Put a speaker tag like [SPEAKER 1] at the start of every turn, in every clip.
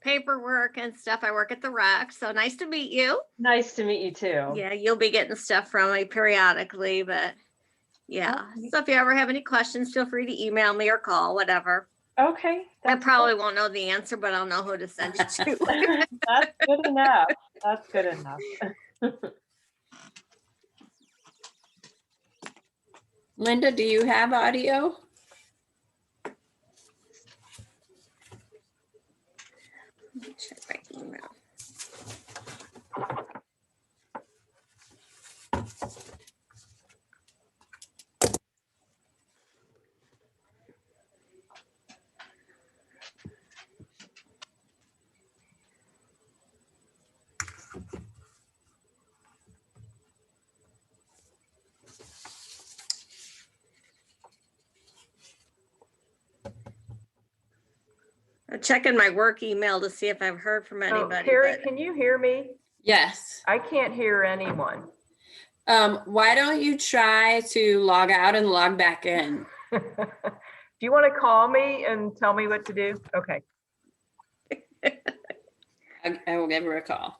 [SPEAKER 1] paperwork and stuff. I work at the rec. So nice to meet you.
[SPEAKER 2] Nice to meet you too.
[SPEAKER 1] Yeah, you'll be getting stuff from me periodically, but yeah. So if you ever have any questions, feel free to email me or call, whatever.
[SPEAKER 2] Okay.
[SPEAKER 1] I probably won't know the answer, but I'll know who to send it to.
[SPEAKER 2] That's good enough. That's good enough.
[SPEAKER 3] Linda, do you have audio?
[SPEAKER 1] Check my email. I'm checking my work email to see if I've heard from anybody.
[SPEAKER 4] Carrie,
[SPEAKER 1] but-
[SPEAKER 4] can you hear me?
[SPEAKER 3] Yes.
[SPEAKER 4] I can't hear anyone.
[SPEAKER 3] Why don't you try to log out and log back in?
[SPEAKER 4] Do you want to call me and tell me what to do? Okay.
[SPEAKER 3] I will give her a call.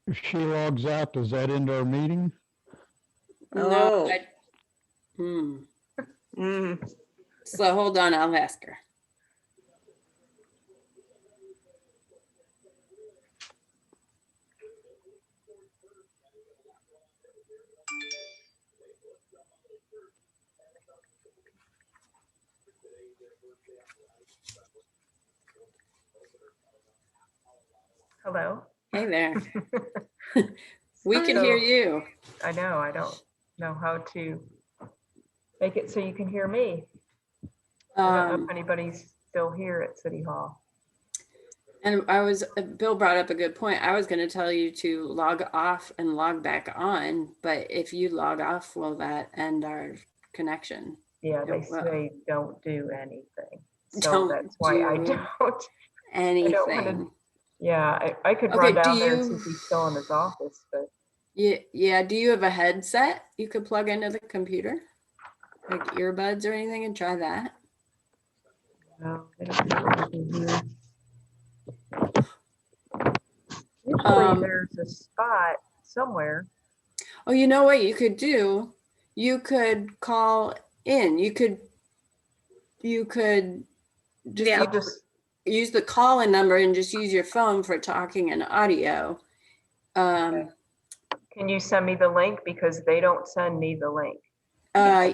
[SPEAKER 5] If she logs out, does that end our meeting?
[SPEAKER 1] Oh.
[SPEAKER 3] So hold on, I'll ask her.
[SPEAKER 4] Hello.
[SPEAKER 3] Hey there. We can hear you.
[SPEAKER 4] I know. I don't know how to make it so you can hear me. I don't know if anybody's still here at City Hall.
[SPEAKER 3] And Bill brought up a good point. I was going to tell you to log off and log back on, but if you log off, will that end our connection?
[SPEAKER 4] Yeah, they
[SPEAKER 3] It will.
[SPEAKER 4] say don't do anything. So
[SPEAKER 3] Don't
[SPEAKER 4] that's why I
[SPEAKER 3] do
[SPEAKER 4] don't.
[SPEAKER 3] Anything.
[SPEAKER 4] Yeah, I could
[SPEAKER 3] Okay,
[SPEAKER 4] run
[SPEAKER 3] do
[SPEAKER 4] down there
[SPEAKER 3] you-
[SPEAKER 4] since he's still in his office, but
[SPEAKER 3] Yeah. Do you have a headset you could plug into the computer? Like earbuds or anything, and try that?
[SPEAKER 4] no, I don't know anything here. Usually there's a spot somewhere.
[SPEAKER 3] Oh, you know what you could do? You could call in. You could just
[SPEAKER 1] Yeah.
[SPEAKER 3] use the call-in number and just use your phone for talking and audio.
[SPEAKER 4] Can you send me the link? Because they don't send me the link,
[SPEAKER 3] Uh,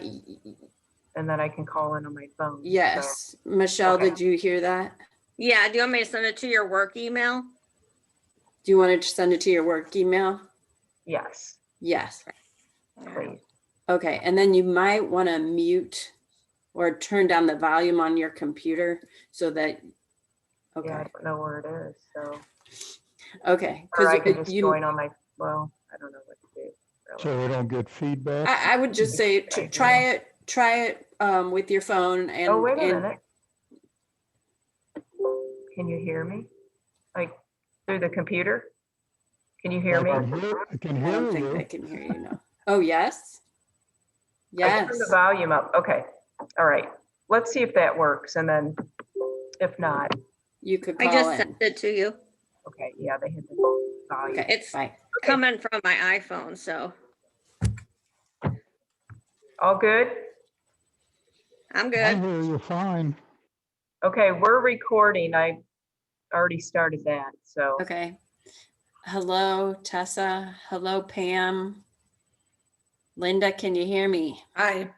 [SPEAKER 4] and then I can call in on my phone. so-
[SPEAKER 3] yes. Michelle,
[SPEAKER 4] Okay.
[SPEAKER 3] did you hear that?
[SPEAKER 1] Yeah, do you want me to send it to your work email?
[SPEAKER 3] Do you want to send it to your work email?
[SPEAKER 4] Yes,
[SPEAKER 3] Yes.
[SPEAKER 4] please.
[SPEAKER 3] Okay. And then you might want to mute or turn down the volume on your computer so that,
[SPEAKER 4] Yeah, I
[SPEAKER 3] okay.
[SPEAKER 4] don't know where it is, so.
[SPEAKER 3] Okay.
[SPEAKER 4] Or I can just
[SPEAKER 3] you,
[SPEAKER 4] join on my, well, I don't know what to do. really.
[SPEAKER 5] So we don't get feedback?
[SPEAKER 3] I would just say try it with your phone and,
[SPEAKER 4] Oh, wait a
[SPEAKER 3] and
[SPEAKER 4] minute. Can you hear me? Like through the computer? Can you hear me?
[SPEAKER 5] I can
[SPEAKER 3] I don't
[SPEAKER 5] hear
[SPEAKER 3] think
[SPEAKER 5] you.
[SPEAKER 3] they can hear you now. Oh, yes.
[SPEAKER 4] I
[SPEAKER 3] Yes.
[SPEAKER 4] turned the volume up. Okay. All right. Let's see if that works. And then if not,
[SPEAKER 3] You could
[SPEAKER 1] I
[SPEAKER 3] call
[SPEAKER 1] just
[SPEAKER 3] in.
[SPEAKER 1] sent it to you.
[SPEAKER 4] okay. Yeah, they hit the volume.
[SPEAKER 3] Okay.
[SPEAKER 1] It's
[SPEAKER 3] Bye.
[SPEAKER 1] coming from my iPhone, so
[SPEAKER 4] All good?
[SPEAKER 1] I'm
[SPEAKER 5] I
[SPEAKER 1] good.
[SPEAKER 5] hear you fine.
[SPEAKER 4] Okay, we're recording. I already started that. So
[SPEAKER 3] Okay. Hello, Tessa. Hello, Pam. Linda, can you hear me?
[SPEAKER 6] Hi.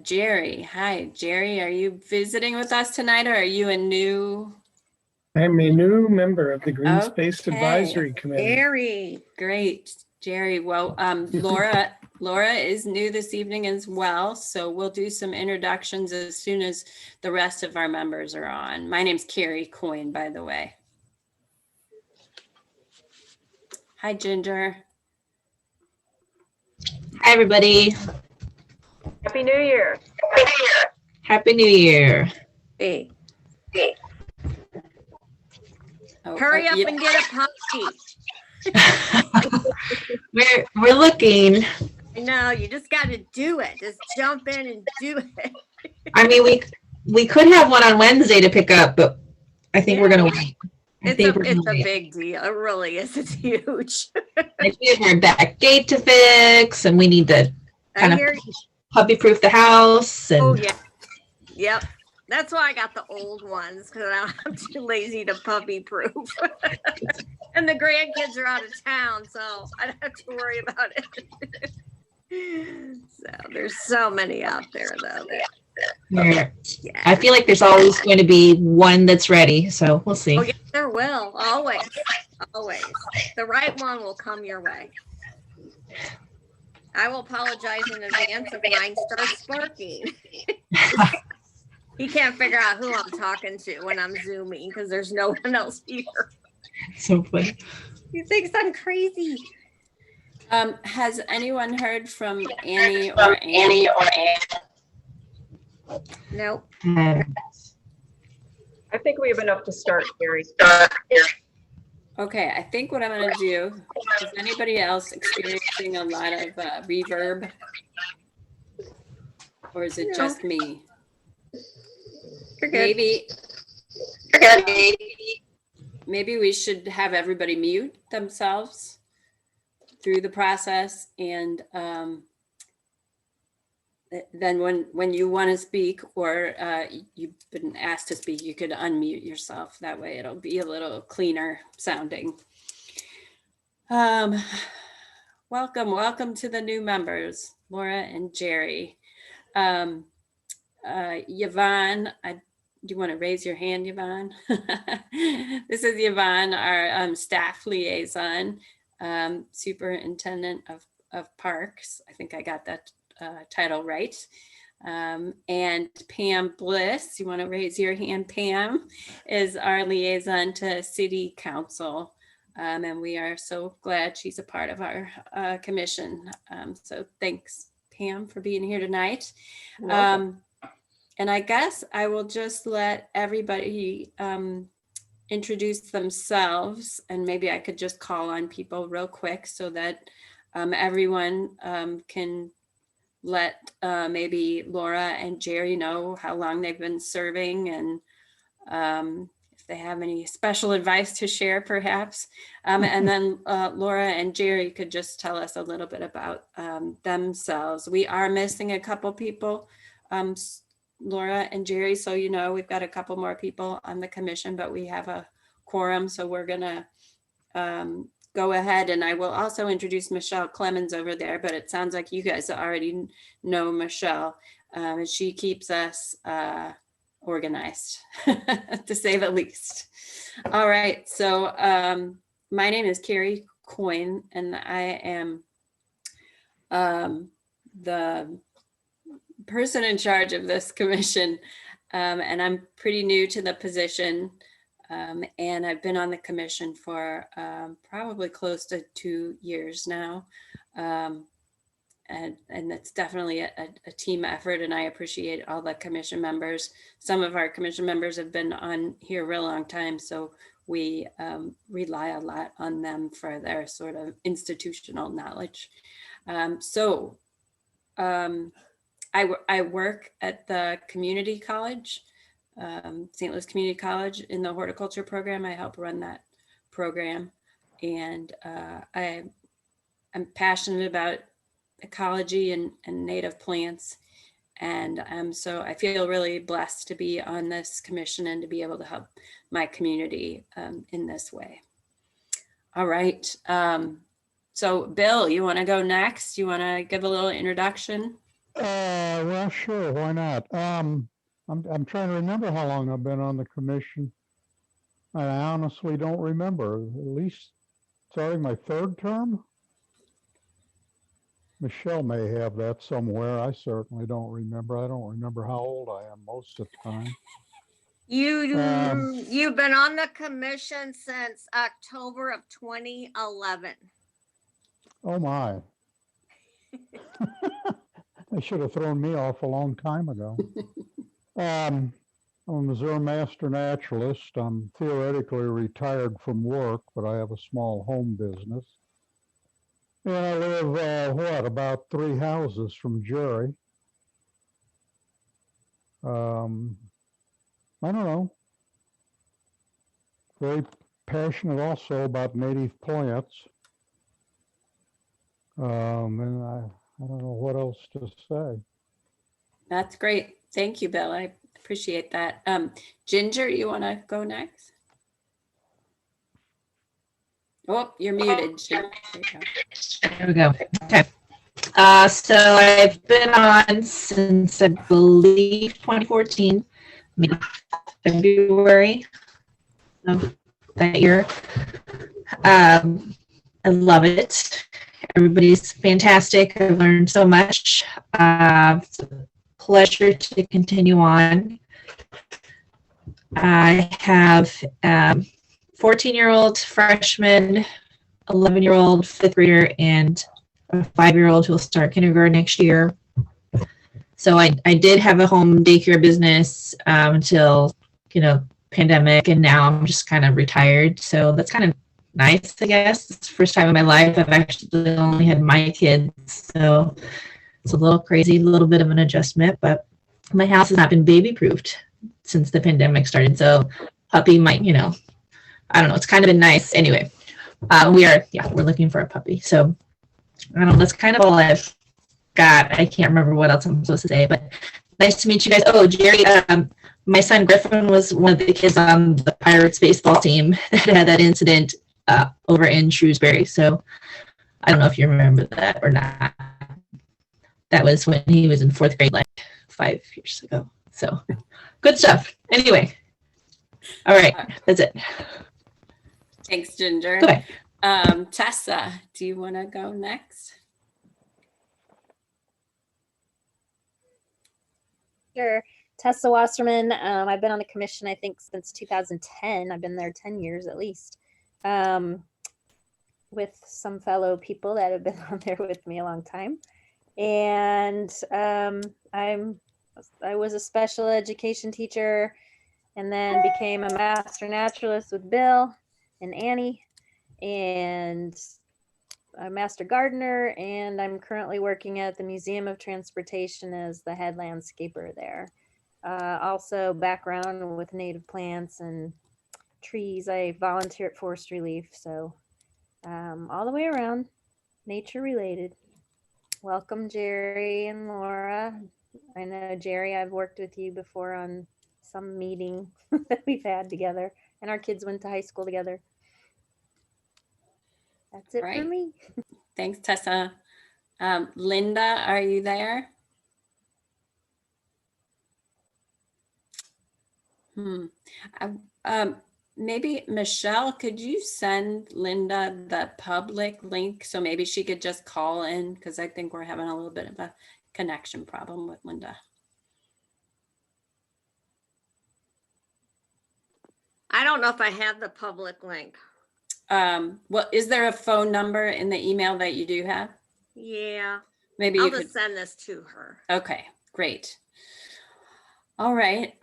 [SPEAKER 3] Jerry. Hi, Jerry. Are you visiting with us tonight or are you a new?
[SPEAKER 7] I'm a new member of the Green Space
[SPEAKER 3] Okay.
[SPEAKER 7] Advisory Committee.
[SPEAKER 1] Very.
[SPEAKER 3] Great, Jerry. Well, Laura is new this evening as well, so we'll do some introductions as soon as the rest of our members are on. My name's Carrie Coyne, by the way. Hi, Ginger.
[SPEAKER 8] Hi, everybody.
[SPEAKER 4] Happy New Year.
[SPEAKER 8] Happy New Year.
[SPEAKER 1] Hey,
[SPEAKER 3] Oh,
[SPEAKER 1] hurry up
[SPEAKER 3] yeah.
[SPEAKER 1] and get a puppy.
[SPEAKER 8] We're looking.
[SPEAKER 1] No, you just got to do it. Just jump in and do it.
[SPEAKER 8] I mean, we could have one on Wednesday to pick up, but I think we're gonna wait. I think we're
[SPEAKER 1] It's
[SPEAKER 8] gonna
[SPEAKER 1] a
[SPEAKER 8] wait.
[SPEAKER 1] big deal. It really is. It's huge.
[SPEAKER 8] Like, we have our back gate to fix, and we need to
[SPEAKER 1] I
[SPEAKER 8] kind of
[SPEAKER 1] hear,
[SPEAKER 8] puppy-proof the house.
[SPEAKER 1] oh,
[SPEAKER 8] And
[SPEAKER 1] yeah. Yep. That's why I got the old ones, because I'm too lazy to puppy proof. And the grandkids are out of town, so I don't have to worry about it. So there's so many out there, though.
[SPEAKER 8] I
[SPEAKER 1] Yeah.
[SPEAKER 8] feel like there's always going to be one that's ready. So we'll see.
[SPEAKER 1] Oh, yeah, there will. Always. Always. The right one will come your way. I will apologize in advance if mine starts sparking. He can't figure out who I'm talking to when I'm Zooming because there's no one else here.
[SPEAKER 8] So funny.
[SPEAKER 1] He thinks I'm crazy.
[SPEAKER 3] Has anyone heard from Annie or Annie?
[SPEAKER 1] Nope.
[SPEAKER 4] I think we have enough to start, Gary.
[SPEAKER 3] Okay, I think what I'm gonna do, is anybody else experiencing a lot of reverb? Or is it
[SPEAKER 1] No.
[SPEAKER 3] just me?
[SPEAKER 1] You're good.
[SPEAKER 3] Maybe we should have everybody mute themselves through the process, and then when you want to speak or you've been asked to speak, you could unmute yourself. That way it'll be a little cleaner sounding. Welcome to the new members, Laura and Jerry. Yvonne, do you want to raise your hand, Yvonne? This is Yvonne, our staff liaison, superintendent of parks. I think I got that title right. And Pam Bliss, you want to raise your hand? Pam is our liaison to City Council. And we are so glad she's a part of our commission. So thanks, Pam, for being here tonight. And I guess I will just let everybody introduce themselves, and maybe I could just call on people real quick so that everyone can let maybe Laura and Jerry know how long they've been serving, and if they have any special advice to share, perhaps. And then Laura and Jerry could just tell us a little bit about themselves. We are missing a couple people, Laura and Jerry, so you know we've got a couple more people on the commission, but we have a quorum, so we're gonna go ahead, and I will also introduce Michelle Clemens over there, but it sounds like you guys already know Michelle, and she keeps us organized, to say the least. All right, so my name is Carrie Coyne, and I am the person in charge of this commission, and I'm pretty new to the position, and I've been on the commission for probably close to 2 years now, and it's definitely a team effort, and I appreciate all the commission members. Some of our commission members have been on here a real long time, so we rely a lot on them for their sort of institutional knowledge. I work at the community college, St. Louis Community College, in the horticulture program. I help run that program, and I'm passionate about ecology and native plants, and so I feel really blessed to be on this commission and to be able to help my community in this way. All right, so Bill, you want to go next? You want to give a little introduction?
[SPEAKER 5] Well, sure, why not? I'm trying to remember how long I've been on the commission. I honestly don't remember. At least starting my third term. Michelle may have that somewhere. I certainly don't remember. I don't remember how old I am most of the time.
[SPEAKER 1] You've been on the commission since October of 2011.
[SPEAKER 5] Oh my. They should have thrown me off a long time ago. I'm a Missouri master naturalist. I'm theoretically retired from work, but I have a small home business. And I live, about 3 houses from Jerry. I don't know. Very passionate also about native plants. And I don't know what else to say.
[SPEAKER 3] That's great. Thank you, Bill. I appreciate that. Ginger, you want to go next? Oh, you're muted. Ginger. There you go.
[SPEAKER 8] There we go. Okay. So I've been on since I believe 2014, maybe February of that year. I love it. Everybody's fantastic. I've learned so much. It's a pleasure to continue on. I have 14-year-old freshman, 11-year-old fifth grader, and a 5-year-old who will start kindergarten next year. So I did have a home daycare business until, pandemic, and now I'm just kind of retired. So that's kind of nice, I guess. It's the first time in my life I've actually only had my kids. So it's a little crazy, a little bit of an adjustment, but my house has not been baby proofed since the pandemic started. So puppy might, I don't know. It's kind of been nice. Anyway, we're looking for a puppy. So I don't know. That's kind of all I've got. I can't remember what else I'm supposed to say, but nice to meet you guys. Oh, Jerry, my son Griffin was one of the kids on the Pirates baseball team that had that incident over in Shrewsbury. So I don't know if you remember that or not. That was when he was in 4th grade, like 5 years ago. So good stuff. Anyway. All right. That's it.
[SPEAKER 3] Thanks, Ginger.
[SPEAKER 8] Okay.
[SPEAKER 3] Tessa, do you want to go next?
[SPEAKER 6] Sure. Tessa Wasserman. I've been on the commission, I think, since 2010. I've been there 10 years at least, with some fellow people that have been on there with me a long time. And I was a special education teacher and then became a master naturalist with Bill and Annie, and a master gardener, and I'm currently working at the Museum of Transportation as the head landscaper there. Also background with native plants and trees. I volunteer at Forest Relief, so all the way around, nature related. Welcome, Jerry and Laura. I know, Jerry, I've worked with you before on some meeting that we've had together, and our kids went to high school together. That's it for me.
[SPEAKER 3] Thanks, Tessa. Linda, are you there? Maybe Michelle, could you send Linda the public link so maybe she could just call in, because I think we're having a little bit of a connection problem with Linda.
[SPEAKER 1] I don't know if I have the public link.
[SPEAKER 3] Well, is there a phone number in the email that you do have?
[SPEAKER 1] Yeah.
[SPEAKER 3] Maybe
[SPEAKER 1] I'll
[SPEAKER 3] you
[SPEAKER 1] just
[SPEAKER 3] could.
[SPEAKER 1] send this to her.
[SPEAKER 3] Okay, great. All right.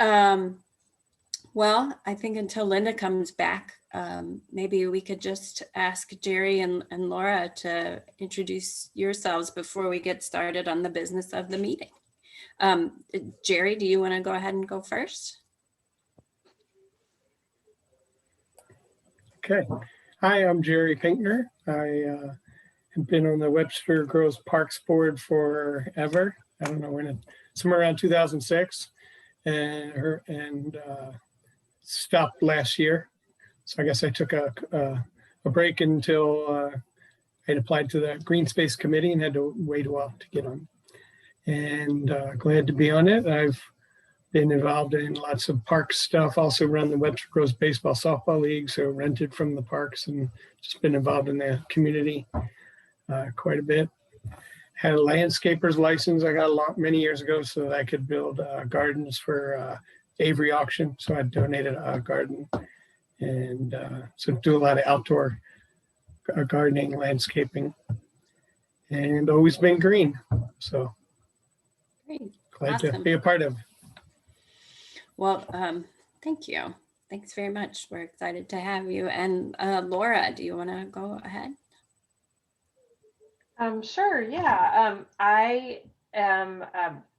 [SPEAKER 3] Well, I think until Linda comes back, maybe we could just ask Jerry and Laura to introduce yourselves before we get started on the business of the meeting. Jerry, do you want to go ahead and go first?
[SPEAKER 7] Okay. Hi, I'm Jerry Pinkner. I have been on the Webster Groves Parks Board forever. I don't know when, somewhere around 2006, and stopped last year. So I guess I took a break until I had applied to the Green Space Committee and had to wait a while to get on. And glad to be on it. I've been involved in lots of park stuff, also run the Webster Groves Baseball Softball League, so rented from the parks and just been involved in the community quite a bit. Had a landscaper's license I got many years ago so that I could build gardens for Avery auction. So I donated a garden and so do a lot of outdoor gardening, landscaping, and always been green. So
[SPEAKER 3] Great.
[SPEAKER 7] glad to
[SPEAKER 3] Awesome.
[SPEAKER 7] be a part of.
[SPEAKER 3] Well, thank you. Thanks very much. We're excited to have you. And Laura, do you want to go ahead?
[SPEAKER 2] Sure, yeah. I am,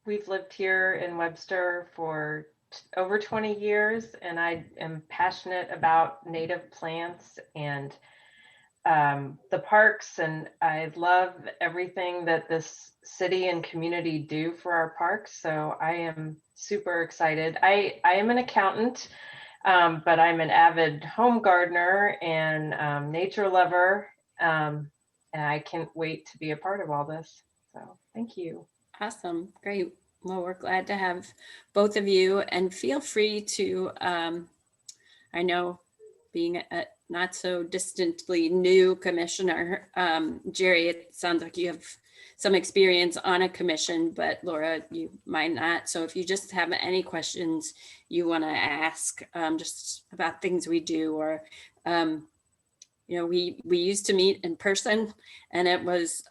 [SPEAKER 2] we've lived here in Webster for over 20 years, and I am passionate about native plants and the parks, and I love everything that this city and community do for our parks. So I am super excited. I am an accountant, but I'm an avid home gardener and nature lover. And I can't wait to be a part of all this. So thank you.
[SPEAKER 3] Awesome. Great. Well, we're glad to have both of you, and feel free to, I know being a not so distantly new commissioner, Jerry, it sounds like you have some experience on a commission, but Laura, you might not. So if you just have any questions you want to ask, just about things we do, or, you know, we used to meet in person, and it was,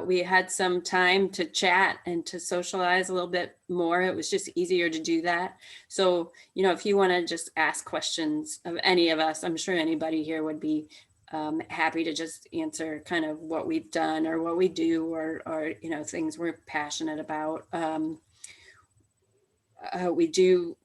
[SPEAKER 3] we had some time to chat and to socialize a little bit more. It was just easier to do that. So, you know, if you want to just ask questions of any of us, I'm sure anybody here would be happy to just answer kind of what we've done or what we do, or you know, things we're passionate about. We do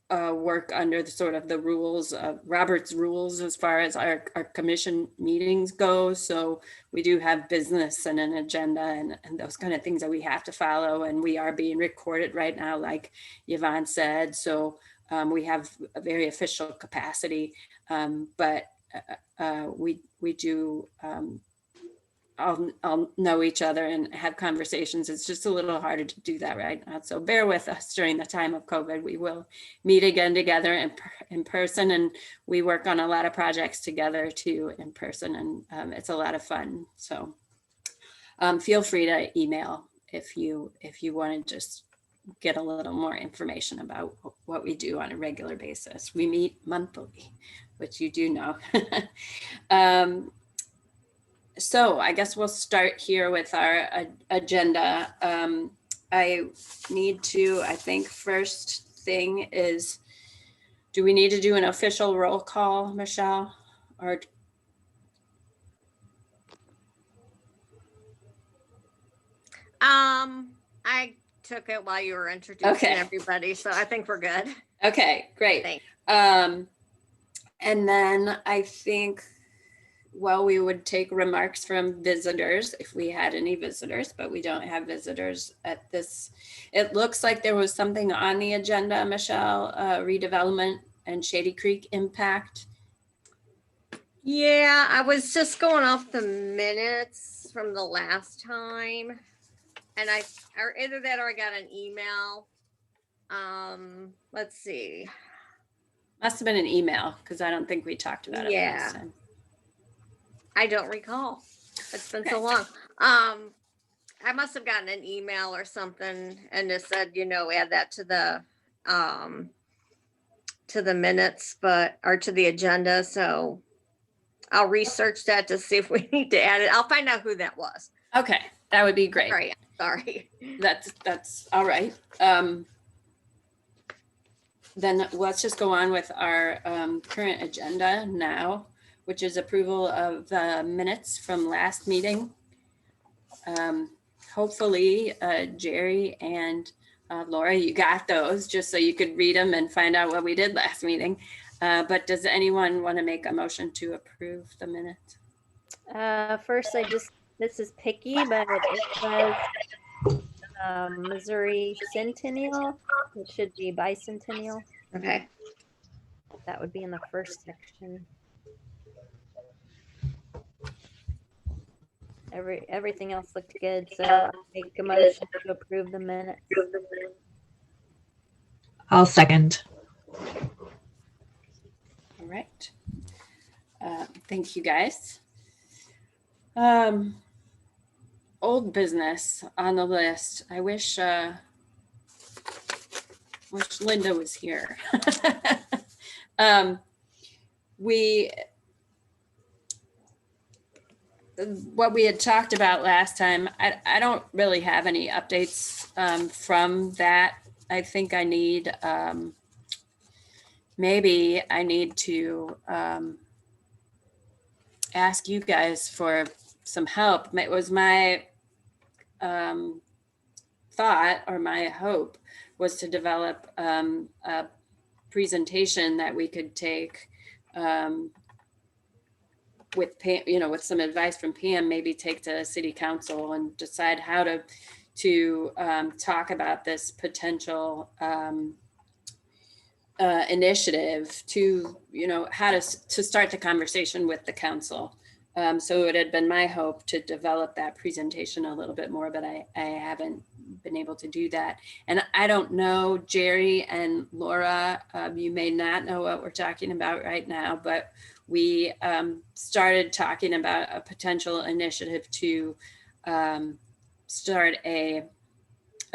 [SPEAKER 3] work under the sort of the rules of Robert's rules as far as our commission meetings go. So we do have business and an agenda and those kind of things that we have to follow. And we are being recorded right now, like Yvonne said. So we have a very official capacity, but we do all know each other and have conversations. It's just a little harder to do that right now. So bear with us during the time of COVID. We will meet again together in person, and we work on a lot of projects together too in person, and it's a lot of fun. So feel free to email if you want to just get a little more information about what we do on a regular basis. We meet monthly, which you do know. So I guess we'll start here with our agenda. I think first thing is, do we need to do an official roll call, Michelle? Or
[SPEAKER 1] I took it while you were introducing
[SPEAKER 3] Okay.
[SPEAKER 1] everybody, so I think we're good.
[SPEAKER 3] okay, great.
[SPEAKER 1] Thanks.
[SPEAKER 3] And then I think, well, we would take remarks from visitors if we had any visitors, but we don't have visitors at this. It looks like there was something on the agenda, Michelle, redevelopment and Shady Creek impact.
[SPEAKER 1] Yeah, I was just going off the minutes from the last time, and or either that or I got an email. Let's see.
[SPEAKER 3] Must have been an email, because I don't think we talked about it
[SPEAKER 1] Yeah.
[SPEAKER 3] last time.
[SPEAKER 1] I don't recall. It's been so long. I must have gotten an email or something and it said, you know, add that to the minutes, or to the agenda. So I'll research that to see if we need to add it. I'll find out who that was.
[SPEAKER 3] Okay, that would be great.
[SPEAKER 1] Sorry.
[SPEAKER 3] That's all right. Then let's just go on with our current agenda now, which is approval of the minutes from last meeting. Hopefully, Jerry and Laura, you got those just so you could read them and find out what we did last meeting. But does anyone want to make a motion to approve the minutes?
[SPEAKER 6] First, this is picky, but it says Missouri Centennial. It should be bicentennial.
[SPEAKER 1] Okay.
[SPEAKER 6] That would be in the first section. Everything else looked good, so I'll make a motion to approve the minutes.
[SPEAKER 8] I'll second.
[SPEAKER 3] All right. Thank you, guys. Old business on the list. I wish Linda was here. What we had talked about last time, I don't really have any updates from that. I think I need, maybe I need to ask you guys for some help. It was my thought, or my hope, was to develop a presentation that we could take with Pam, with some advice from Pam, maybe take to city council and decide how to talk about this potential initiative, to how to start the conversation with the council. So it had been my hope to develop that presentation a little bit more, but I haven't been able to do that. And I don't know, Jerry and Laura, you may not know what we're talking about right now, but we started talking about a potential initiative to start a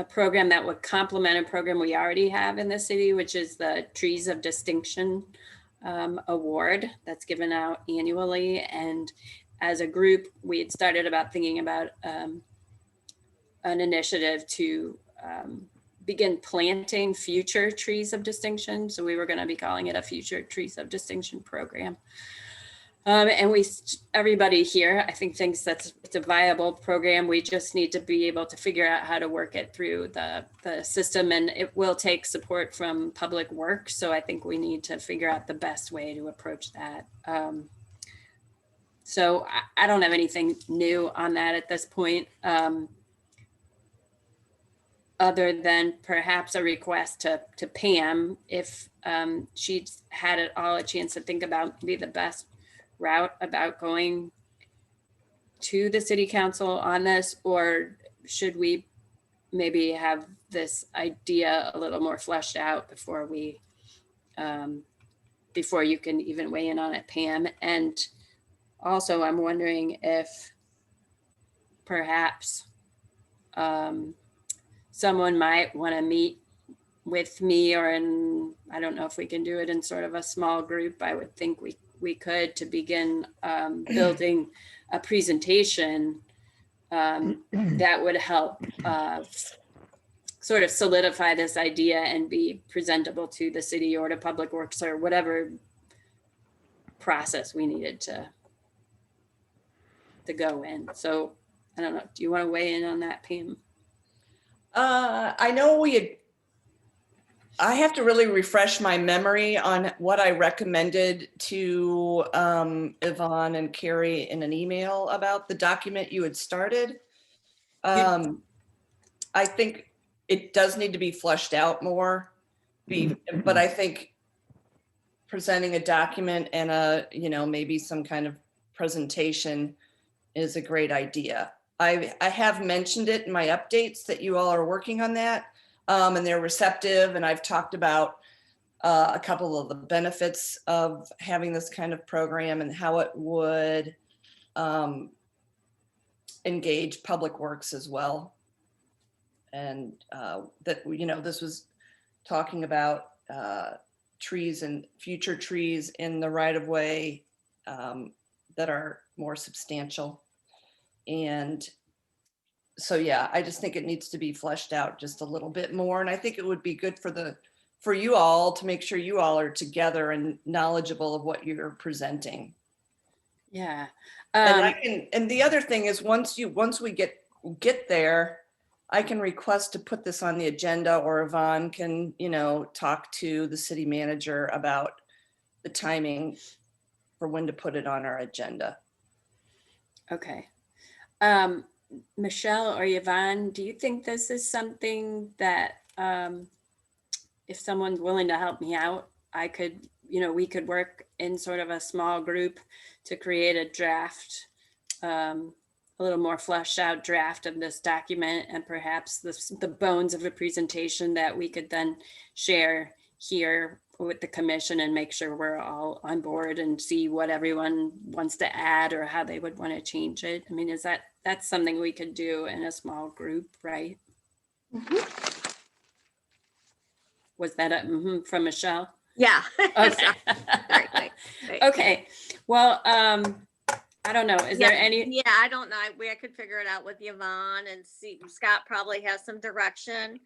[SPEAKER 3] program that would complement a program we already have in the city, which is the Trees of Distinction award that's given out annually. And as a group, we had started thinking about an initiative to begin planting future trees of distinction. So we were going to be calling it a Future Trees of Distinction program. And everybody here, I think, thinks it's a viable program. We just need to be able to figure out how to work it through the system, and it will take support from Public Works. So I think we need to figure out the best way to approach that. So I don't have anything new on that at this point, other than perhaps a request to Pam, if she's had it all a chance to think about maybe the best route about going to the city council on this, or should we maybe have this idea a little more fleshed out before we before you can even weigh in on it, Pam? And also I'm wondering if perhaps someone might want to meet with me, or I don't know if we can do it in sort of a small group. I would think we could, to begin building a presentation that would help sort of solidify this idea and be presentable to the city or to Public Works or whatever process we needed to go in. So I don't know, do you want to weigh in on that, Pam?
[SPEAKER 9] I know I have to really refresh my memory on what I recommended to Yvonne and Carrie in an email about the document you had started. I think it does need to be fleshed out more, but I think presenting a document and maybe some kind of presentation is a great idea. I have mentioned it in my updates that you all are working on that, and they're receptive. And I've talked about a couple of the benefits of having this kind of program and how it would engage Public Works as well. And that, this was talking about trees and future trees in the right of way that are more substantial. And so, yeah, I just think it needs to be fleshed out just a little bit more. And I think it would be good for you all to make sure you all are together and knowledgeable of what you're presenting.
[SPEAKER 3] Yeah.
[SPEAKER 9] And the other thing is, once we get there, I can request to put this on the agenda, or Yvonne can, talk to the city manager about the timing for when to put it on our agenda.
[SPEAKER 3] Okay. Michelle or Yvonne, do you think this is something that if someone's willing to help me out, I could, we could work in sort of a small group to create a draft, a little more fleshed out draft of this document, and perhaps the bones of a presentation that we could then share here with the commission and make sure we're all on board and see what everyone wants to add or how they would want to change it. I mean, that's something we could do in a small group, right?
[SPEAKER 1] Mhm.
[SPEAKER 3] Was that a from Michelle?
[SPEAKER 1] Yeah.
[SPEAKER 3] Okay.
[SPEAKER 1] Right.
[SPEAKER 3] Okay. Well, I don't know. Is there any?
[SPEAKER 1] Yeah, I don't know. I could figure it out with Yvonne and see. Scott probably has some direction.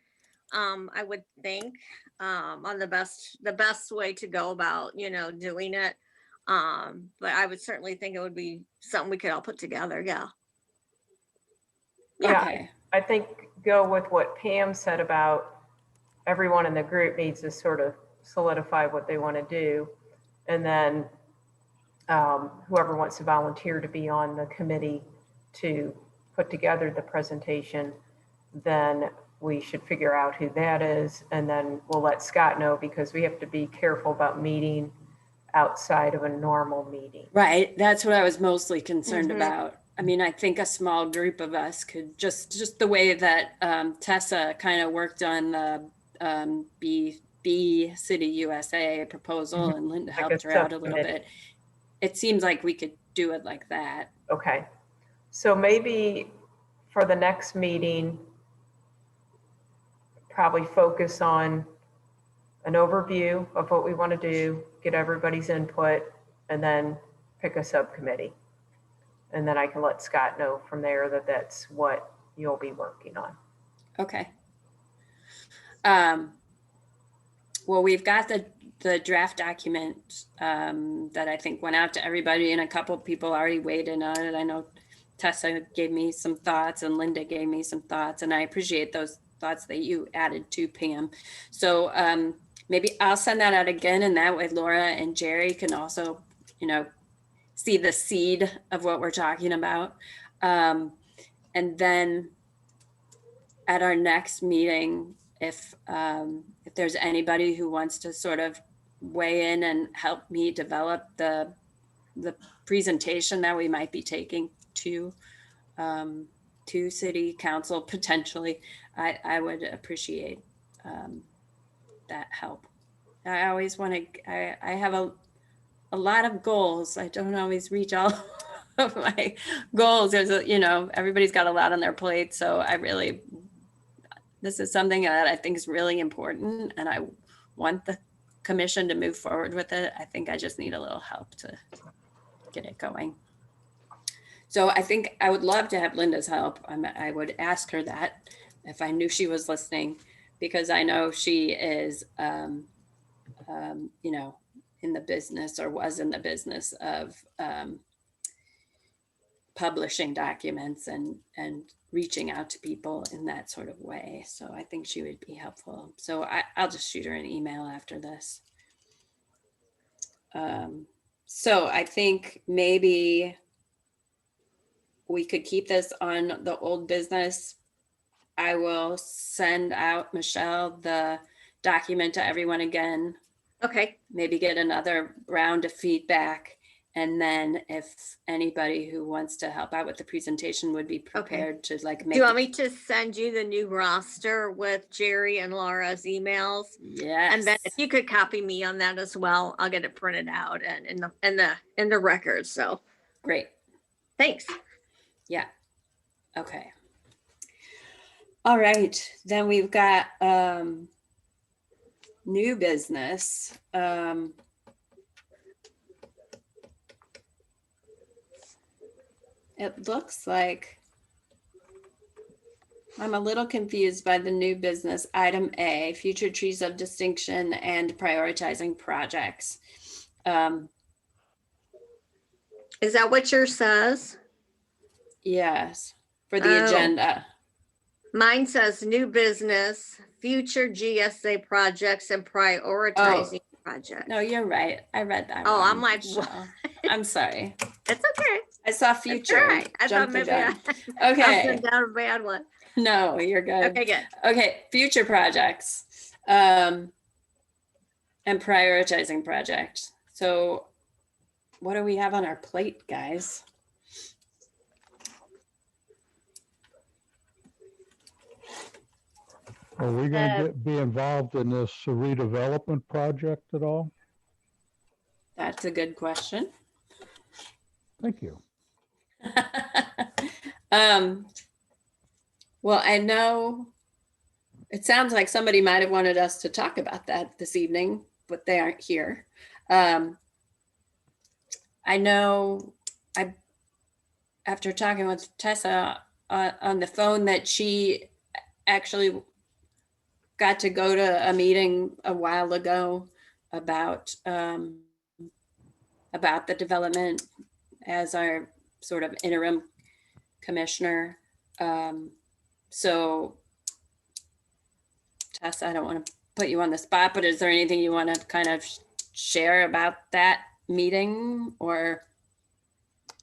[SPEAKER 1] I would think on the best way to go about, doing it. But I would certainly think it would be something we could all put together. Yeah.
[SPEAKER 4] Yeah.
[SPEAKER 3] Okay.
[SPEAKER 4] I think go with what Pam said about everyone in the group needs to sort of solidify what they want to do. And then whoever wants to volunteer to be on the committee to put together the presentation, then we should figure out who that is. And then we'll let Scott know, because we have to be careful about meeting outside of a normal meeting.
[SPEAKER 3] Right, that's what I was mostly concerned
[SPEAKER 1] Mhm.
[SPEAKER 3] about. I mean, I think a small group of us could just the way that Tessa kind of worked on the B City USA proposal, and Linda
[SPEAKER 4] Like a
[SPEAKER 3] helped her out a little
[SPEAKER 4] subcommittee.
[SPEAKER 3] bit. It seems like we could do it like that.
[SPEAKER 4] Okay, so maybe for the next meeting, probably focus on an overview of what we want to do, get everybody's input, and then pick a subcommittee. And then I can let Scott know from there that that's what you'll be working on.
[SPEAKER 3] Okay. Well, we've got the draft document that I think went out to everybody, and a couple of people already weighed in on it. I know Tessa gave me some thoughts and Linda gave me some thoughts, and I appreciate those thoughts that you added to, Pam. So maybe I'll send that out again, and that way Laura and Jerry can also, see the seed of what we're talking about. And then at our next meeting, if there's anybody who wants to sort of weigh in and help me develop the presentation that we might be taking to city council potentially, I would appreciate that help. I always want to, I have a lot of goals. I don't always reach all of my goals. There's everybody's got a lot on their plate. So this is something that I think is really important, and I want the commission to move forward with it. I think I just need a little help to get it going. So I think I would love to have Linda's help. I would ask her that if I knew she was listening, because I know she is, in the business, or was in the business of publishing documents and reaching out to people in that sort of way. So I think she would be helpful. So I'll just shoot her an email after this. So I think maybe we could keep this on the old business. I will send out, Michelle, the document to everyone again,
[SPEAKER 1] Okay,
[SPEAKER 3] maybe get another round of feedback. And then if anybody who wants to help out with the presentation would be prepared to make.
[SPEAKER 1] do you want me to send you the new roster with Jerry and Laura's emails?
[SPEAKER 3] Yes.
[SPEAKER 1] And then if you could copy me on that as well, I'll get it printed out and in the records. So
[SPEAKER 3] Great.
[SPEAKER 1] thanks.
[SPEAKER 3] Yeah. Okay. All right. Then we've got new business. It looks like I'm a little confused by the new business item A, future trees of distinction and prioritizing projects.
[SPEAKER 1] Is that what yours says?
[SPEAKER 3] Yes, for the
[SPEAKER 1] Oh.
[SPEAKER 3] agenda.
[SPEAKER 1] Mine says new business, future GSA projects and prioritizing projects.
[SPEAKER 3] No, you're right. I read that.
[SPEAKER 1] Oh,
[SPEAKER 3] wrong,
[SPEAKER 1] I'm like,
[SPEAKER 3] Michelle. I'm sorry.
[SPEAKER 1] It's okay.
[SPEAKER 3] I saw
[SPEAKER 1] It's all
[SPEAKER 3] future.
[SPEAKER 1] right. I thought
[SPEAKER 3] Jumped the
[SPEAKER 1] maybe
[SPEAKER 3] gun.
[SPEAKER 1] I
[SPEAKER 3] Okay.
[SPEAKER 1] sent down a bad one.
[SPEAKER 3] No, you're good.
[SPEAKER 1] Okay, good.
[SPEAKER 3] Okay, future projects and prioritizing projects. So what do we have on our plate, guys?
[SPEAKER 5] Are we gonna be involved in this redevelopment project at all?
[SPEAKER 3] That's a good question.
[SPEAKER 5] Thank you.
[SPEAKER 3] Well, I know it sounds like somebody might have wanted us to talk about that this evening, but they aren't here. I know after talking with Tessa on the phone that she actually got to go to a meeting a while ago about the development as our sort of interim commissioner. So Tess, I don't want to put you on the spot, but is there anything you want to kind of share about that meeting or?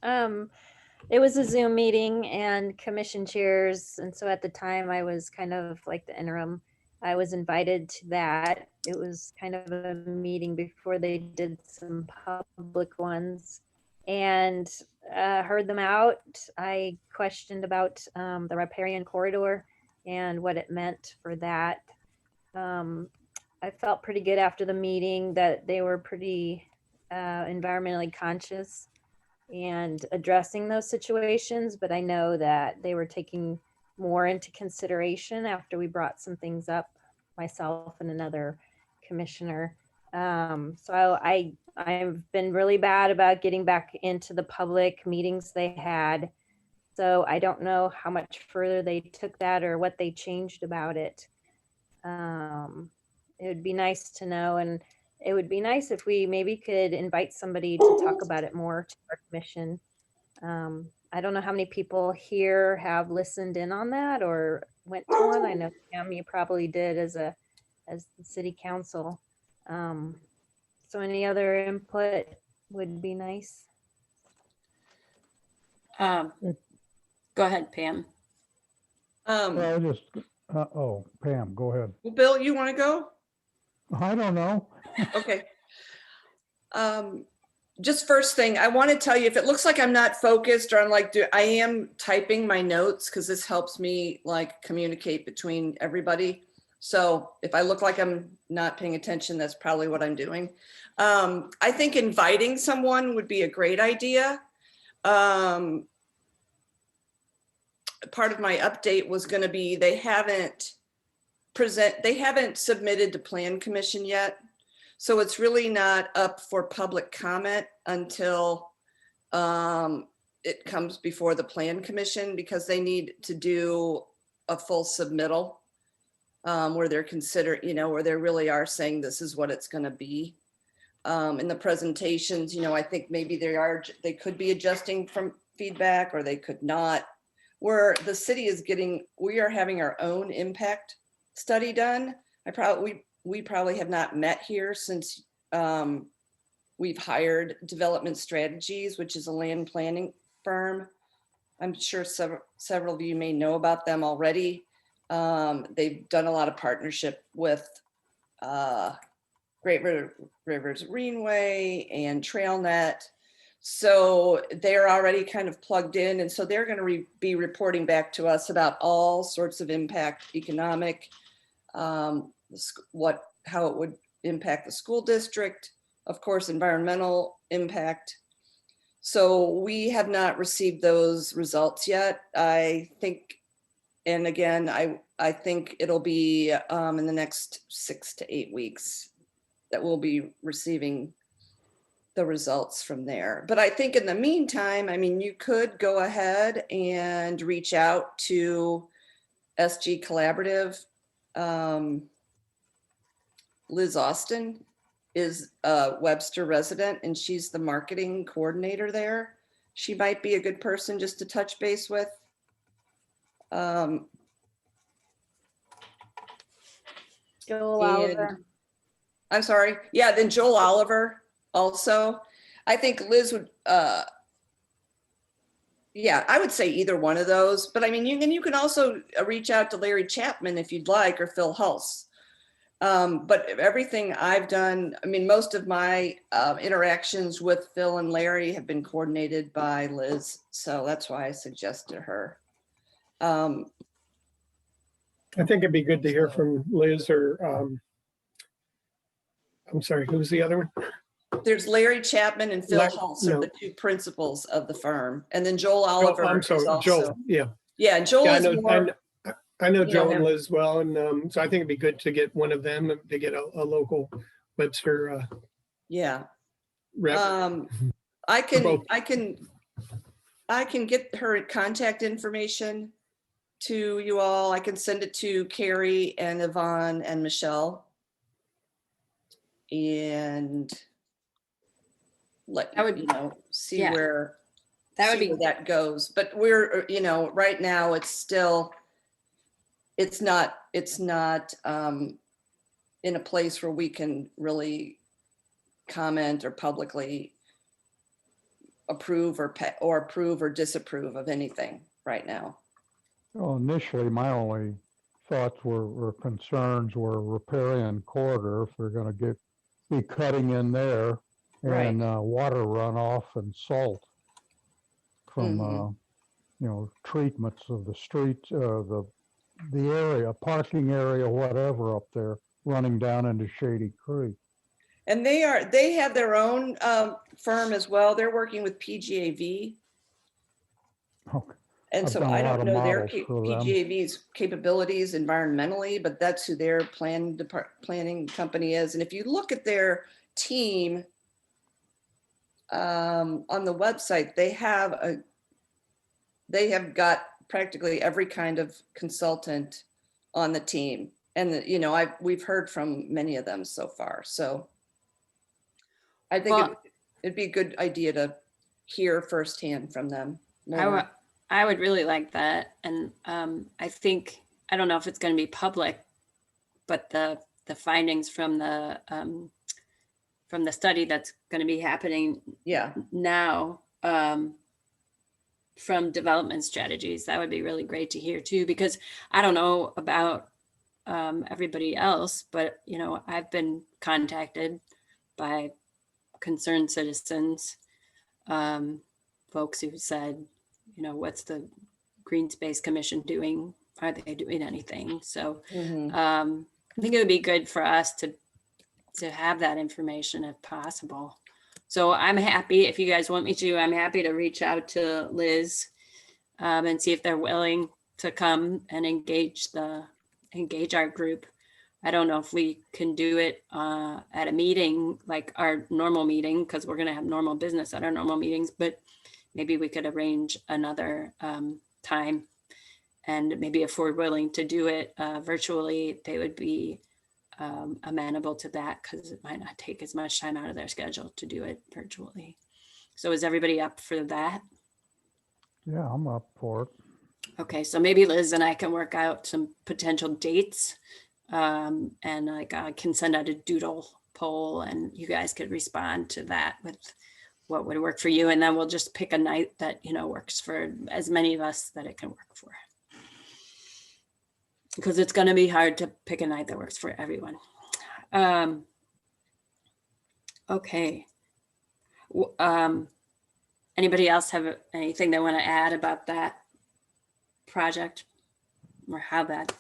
[SPEAKER 6] It was a Zoom meeting and commission chairs, and so at the time I was kind of like the interim. I was invited to that. It was kind of a meeting before they did some public ones, and heard them out. I questioned about the riparian corridor and what it meant for that. I felt pretty good after the meeting that they were pretty environmentally conscious and addressing those situations, but I know that they were taking more into consideration after we brought some things up, myself and another commissioner. So I've been really bad about getting back into the public meetings they had. So I don't know how much further they took that or what they changed about it. It would be nice to know, and it would be nice if we maybe could invite somebody to talk about it more to our commission. I don't know how many people here have listened in on that or went to one. I know Pam, you probably did as the city council. So any other input would be nice.
[SPEAKER 3] Go ahead, Pam.
[SPEAKER 5] Well, just, oh, Pam, go ahead.
[SPEAKER 9] Bill, you want to go?
[SPEAKER 5] I don't know.
[SPEAKER 9] Okay. Just first thing, I want to tell you, if it looks like I'm not focused or I'm like, I am typing my notes because this helps me like communicate between everybody. So if I look like I'm not paying attention, that's probably what I'm doing. I think inviting someone would be a great idea. Part of my update was going to be, they haven't submitted to Plan Commission yet. So it's really not up for public comment until it comes before the Plan Commission, because they need to do a full submittal where they're where they really are saying this is what it's going to be. In the presentations, I think maybe they could be adjusting from feedback or they could not. Where the city we are having our own impact study done. We probably have not met here since we've hired Development Strategies, which is a land planning firm. I'm sure several of you may know about them already. They've done a lot of partnership with Great Rivers Greenway and TrailNet. So they're already kind of plugged in. And so they're going to be reporting back to us about all sorts of impact, economic, how it would impact the school district, of course, environmental impact. So we have not received those results yet. I think, and again, I think it'll be in the next 6 to 8 weeks that we'll be receiving the results from there. But I think in the meantime, you could go ahead and reach out to SG Collaborative. Liz Austin is a Webster resident and she's the marketing coordinator there. She might be a good person just to touch base with.
[SPEAKER 6] Joel Oliver.
[SPEAKER 9] I'm sorry. Yeah, then Joel Oliver also. I think Liz would, yeah, I would say either one of those. But you can also reach out to Larry Chapman if you'd like, or Phil Hulse. But everything I've done, most of my interactions with Phil and Larry have been coordinated by Liz. So that's why I suggested her.
[SPEAKER 7] I think it'd be good to hear from Liz or, I'm sorry, who's the other one?
[SPEAKER 9] There's Larry Chapman and Phil Hulse are the two principals of the firm. And then Joel Oliver is also.
[SPEAKER 7] Joel, yeah.
[SPEAKER 9] Yeah, and Joel is more.
[SPEAKER 7] I know Joe and Liz well, and so I think it'd be good to get one of them to get a local Webster rep.
[SPEAKER 9] I can get her contact information to you all. I can send it to Carrie and Yvonne and Michelle, and let see where that goes. But we're right now it's still it's not in a place where we can really comment or publicly approve or disapprove of anything right now.
[SPEAKER 5] Well, initially, my only thoughts or concerns were riparian corridor, if they're gonna be cutting in there,
[SPEAKER 9] Right.
[SPEAKER 5] and water runoff and salt from,
[SPEAKER 9] Mhm.
[SPEAKER 5] treatments of the streets, the area, parking area, whatever up there, running down into Shady Creek.
[SPEAKER 9] And they have their own firm as well. They're working with PGAV.
[SPEAKER 5] Okay.
[SPEAKER 9] And
[SPEAKER 5] I've
[SPEAKER 9] so
[SPEAKER 5] done a
[SPEAKER 9] I
[SPEAKER 5] lot
[SPEAKER 9] don't
[SPEAKER 5] of
[SPEAKER 9] know their
[SPEAKER 5] models for them.
[SPEAKER 9] PGAV's capabilities environmentally, but that's who their planning company is. And if you look at their team on the website, they have got practically every kind of consultant on the team. And we've heard from many of them so far. So I think
[SPEAKER 3] Well,
[SPEAKER 9] it'd be a good idea to hear firsthand from them more.
[SPEAKER 3] I would really like that. And I think, I don't know if it's going to be public, but the findings from the study that's going to be happening
[SPEAKER 9] Yeah.
[SPEAKER 3] now from development strategies, that would be really great to hear too, because I don't know about everybody else, but I've been contacted by concerned citizens, folks who said, what's the Green Space Commission doing? Are they doing anything? So
[SPEAKER 9] Mhm.
[SPEAKER 3] I think it would be good for us to have that information if possible. So I'm happy, if you guys want me to, I'm happy to reach out to Liz and see if they're willing to come and engage our group. I don't know if we can do it at a meeting, like our normal meeting, because we're going to have normal business at our normal meetings, but maybe we could arrange another time. And maybe if we're willing to do it virtually, they would be amenable to that, because it might not take as much time out of their schedule to do it virtually. So is everybody up for that?
[SPEAKER 5] Yeah, I'm up for it.
[SPEAKER 3] Okay, so maybe Liz and I can work out some potential dates, and I can send out a doodle poll, and you guys could respond to that with what would work for you, and then we'll just pick a night that works for as many of us that it can work for, because it's going to be hard to pick a night that works for everyone. Okay. Anybody else have anything they want to add about that project, or how that,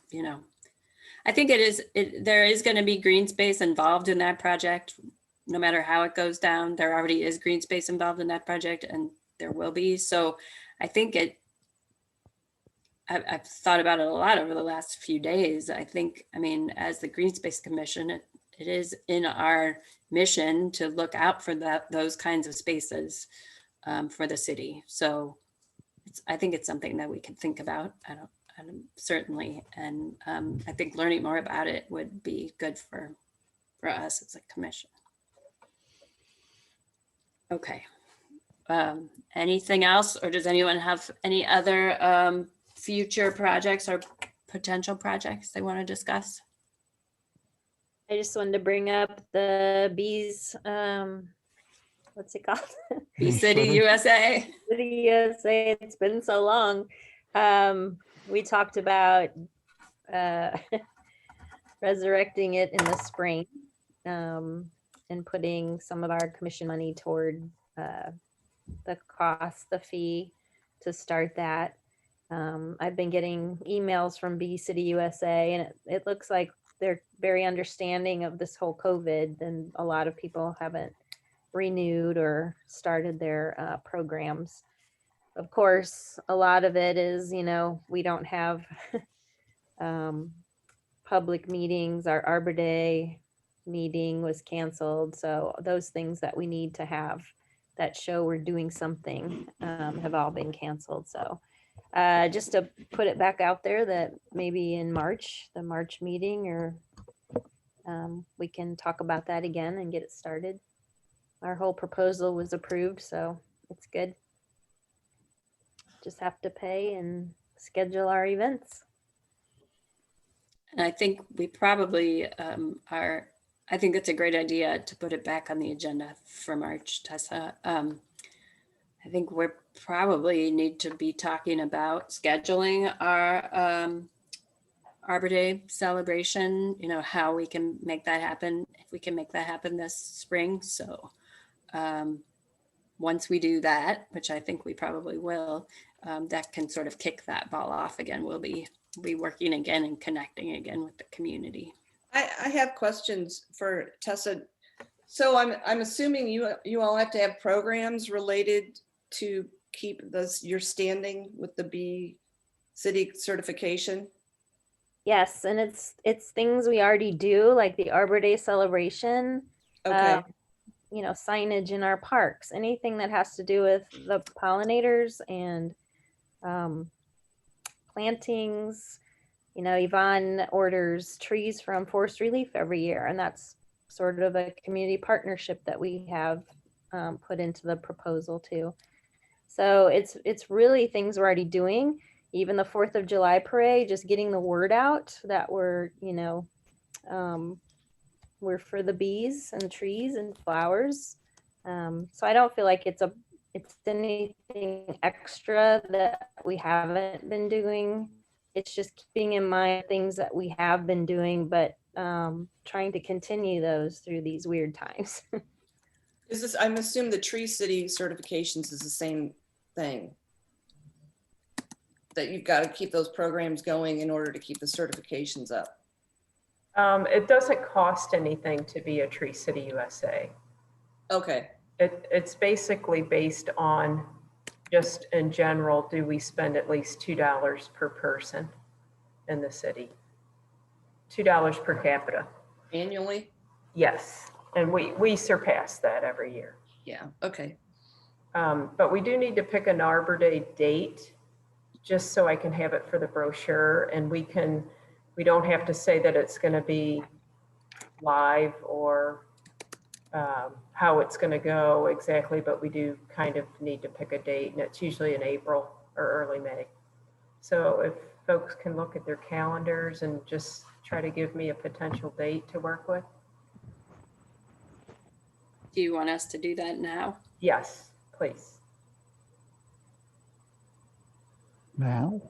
[SPEAKER 3] I think there is going to be green space involved in that project, no matter how it goes down. There already is green space involved in that project, and there will be. So I think I've thought about it a lot over the last few days. I think, as the Green Space Commission, it is in our mission to look out for those kinds of spaces for the city. So I think it's something that we can think about. Certainly, and I think learning more about it would be good for us as a commission. Okay. Anything else, or does anyone have any other future projects or potential projects they want to discuss?
[SPEAKER 6] I just wanted to bring up the bees, what's it called?
[SPEAKER 3] Bee City USA.
[SPEAKER 6] City USA, it's been so long. We talked about resurrecting it in the spring, and putting some of our commission money toward the fee to start that. I've been getting emails from Bee City USA, and it looks like they're very understanding of this whole COVID, and a lot of people haven't renewed or started their programs. Of course, a lot of it is, we don't have public meetings. Our Arbor Day meeting was canceled. So those things that we need to have that show we're doing something have all been canceled. So just to put it back out there that maybe in March, the March meeting, or we can talk about that again and get it started. Our whole proposal was approved, so it's good. Just have to pay and schedule our events.
[SPEAKER 3] And I think we probably I think it's a great idea to put it back on the agenda for March, Tessa. I think we're probably need to be talking about scheduling our Arbor Day celebration, you know, how we can make that happen, if we can make that happen this spring. So once we do that, which I think we probably will, that can sort of kick that ball off again. We'll be working again and connecting again with the community.
[SPEAKER 9] I have questions for Tessa. So I'm assuming you all have to have programs related to keep your standing with the Bee City certification.
[SPEAKER 6] Yes, and it's things we already do, like the Arbor Day celebration.
[SPEAKER 9] Okay.
[SPEAKER 6] You know, signage in our parks, anything that has to do with the pollinators and plantings. You know, Yvonne orders trees from Forest Relief every year, and that's sort of a community partnership that we have put into the proposal too. So it's really things we're already doing. Even the 4th of July parade, just getting the word out that we're, you know, we're for the bees and trees and flowers. So I don't feel like it's anything extra that we haven't been doing. It's just keeping in mind things that we have been doing, but trying to continue those through these weird times.
[SPEAKER 9] I'm assuming the Tree City certifications is the same thing. That you've got to keep those programs going in order to keep the certifications up.
[SPEAKER 4] It doesn't cost anything to be a Tree City USA.
[SPEAKER 9] Okay.
[SPEAKER 4] It's basically based on just in general, do we spend at least $2 per person in the city? $2 per capita.
[SPEAKER 9] Annually?
[SPEAKER 4] Yes, and we surpass that every year.
[SPEAKER 9] Yeah, okay.
[SPEAKER 4] But we do need to pick an Arbor Day date just so I can have it for the brochure, and we don't have to say that it's going to be live or how it's going to go exactly, but we do kind of need to pick a date, and it's usually in April or early May. So if folks can look at their calendars and just try to give me a potential date to work with.
[SPEAKER 3] Do you want us to do that now?
[SPEAKER 4] Yes, please.
[SPEAKER 5] Now?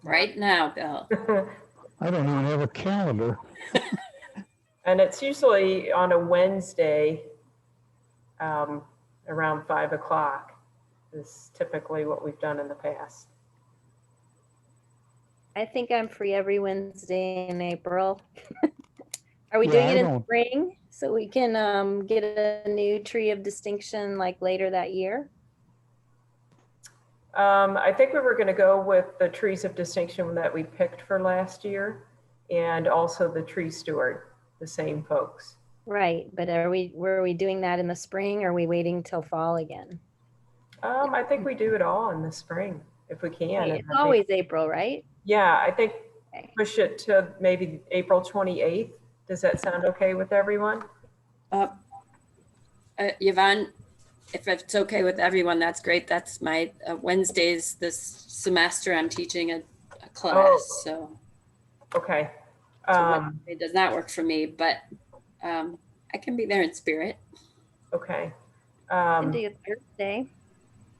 [SPEAKER 3] Right now, Bill.
[SPEAKER 5] I don't even have a calendar.
[SPEAKER 4] And it's usually on a Wednesday around 5 o'clock is typically what we've done in the past.
[SPEAKER 6] I think I'm free every Wednesday in April. Are we
[SPEAKER 5] Yeah,
[SPEAKER 6] doing
[SPEAKER 5] I
[SPEAKER 6] it in
[SPEAKER 5] don't-
[SPEAKER 6] spring so we can get a new tree of distinction like later that year?
[SPEAKER 4] I think we were going to go with the trees of distinction that we picked for last year, and also the tree steward, the same folks.
[SPEAKER 6] Right, but were we doing that in the spring, or are we waiting till fall again?
[SPEAKER 4] I think we do it all in the spring if we can.
[SPEAKER 6] It's always April, right?
[SPEAKER 4] Yeah, I think
[SPEAKER 6] Okay.
[SPEAKER 4] push it to maybe April 28th. Does that sound okay with everyone?
[SPEAKER 3] Yvonne, if it's okay with everyone, that's great. That's my Wednesdays this semester. I'm teaching a class, so
[SPEAKER 4] Okay.
[SPEAKER 3] it does not work for me, but I can be there in spirit.
[SPEAKER 4] Okay.
[SPEAKER 6] Can do Thursday.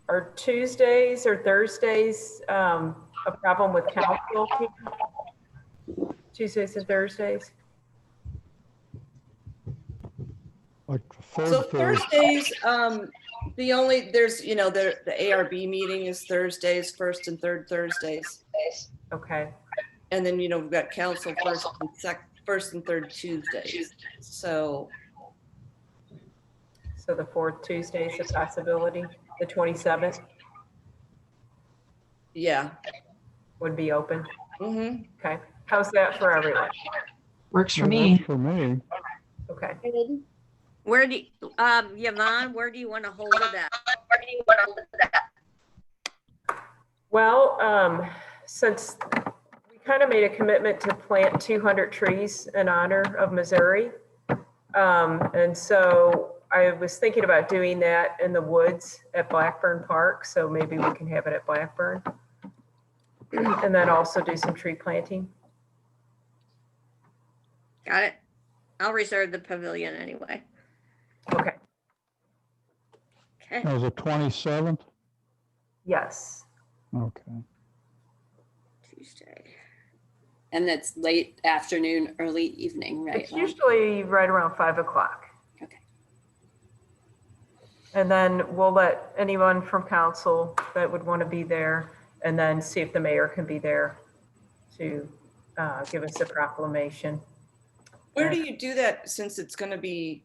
[SPEAKER 4] Are Tuesdays or Thursdays a problem with council? Tuesdays and Thursdays?
[SPEAKER 5] Like the
[SPEAKER 9] So
[SPEAKER 5] third Thursday.
[SPEAKER 9] Thursdays, there's, you know, the ARB meeting is Thursdays, first and third Thursdays.
[SPEAKER 4] Okay.
[SPEAKER 9] And then, you know, we've got council first and third Tuesdays. So,
[SPEAKER 4] So the fourth Tuesday is a possibility. The 27th
[SPEAKER 9] yeah.
[SPEAKER 4] would be open.
[SPEAKER 9] Mm-hmm.
[SPEAKER 4] Okay. How's that for everyone?
[SPEAKER 8] Works for
[SPEAKER 5] Yeah,
[SPEAKER 8] me.
[SPEAKER 5] that's for me.
[SPEAKER 4] Okay.
[SPEAKER 6] Good.
[SPEAKER 1] Where do you, Yvonne, where do you want to hold it at?
[SPEAKER 4] Well, since we kind of made a commitment to plant 200 trees in honor of Missouri. And so I was thinking about doing that in the woods at Blackburn Park. So maybe we can have it at Blackburn. And then also do some tree planting.
[SPEAKER 1] Got it. I'll reserve the pavilion anyway.
[SPEAKER 4] Okay,
[SPEAKER 1] Okay.
[SPEAKER 5] That was the 27th?
[SPEAKER 4] yes.
[SPEAKER 5] Okay.
[SPEAKER 1] Tuesday.
[SPEAKER 3] And that's late afternoon, early evening, right?
[SPEAKER 4] It's
[SPEAKER 3] Lon?
[SPEAKER 4] usually right around 5 o'clock.
[SPEAKER 3] Okay.
[SPEAKER 4] And then we'll let anyone from council that would want to be there, and then see if the mayor can be there to give us a proclamation.
[SPEAKER 9] Where do you do that since it's going to be,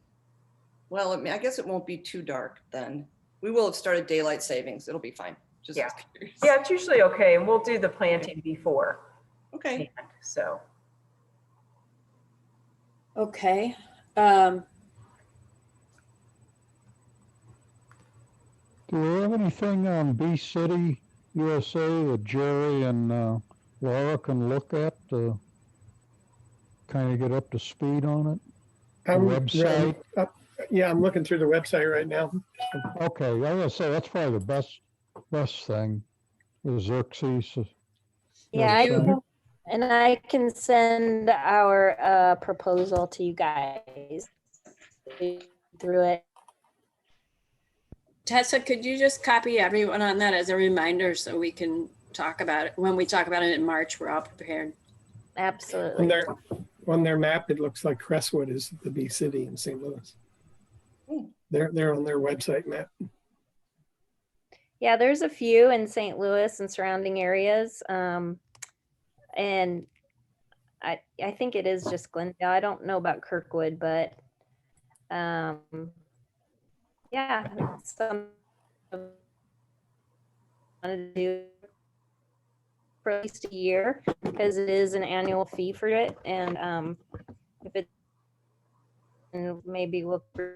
[SPEAKER 9] well, I mean, I guess it won't be too dark then. We will have started daylight savings. It'll be fine. Just
[SPEAKER 4] Yeah.
[SPEAKER 9] curious.
[SPEAKER 4] Yeah, it's usually okay, and we'll do the planting before.
[SPEAKER 9] Okay.
[SPEAKER 4] So,
[SPEAKER 3] Okay.
[SPEAKER 5] Do we have anything on Bee City USA that Jerry and Laura can look at to kind of get up to speed on it? Website?
[SPEAKER 7] Yeah, I'm looking through the website right now.
[SPEAKER 5] Okay, I was gonna say, that's probably the best thing, is Xerxes.
[SPEAKER 6] Yeah, I
[SPEAKER 5] website.
[SPEAKER 6] can, and I can send our proposal to you guys through it.
[SPEAKER 3] Tessa, could you just copy everyone on that as a reminder so we can talk about it? When we talk about it in March, we're all prepared.
[SPEAKER 6] Absolutely.
[SPEAKER 7] On their map, it looks like Crestwood is the Bee City in St. Louis.
[SPEAKER 9] Hmm.
[SPEAKER 7] They're on their website map.
[SPEAKER 6] Yeah, there's a few in St. Louis and surrounding areas. And I think it is just Glendale. I don't know about Kirkwood, but yeah, some want to do for at least a year because it is an annual fee for it. And if it, and maybe look for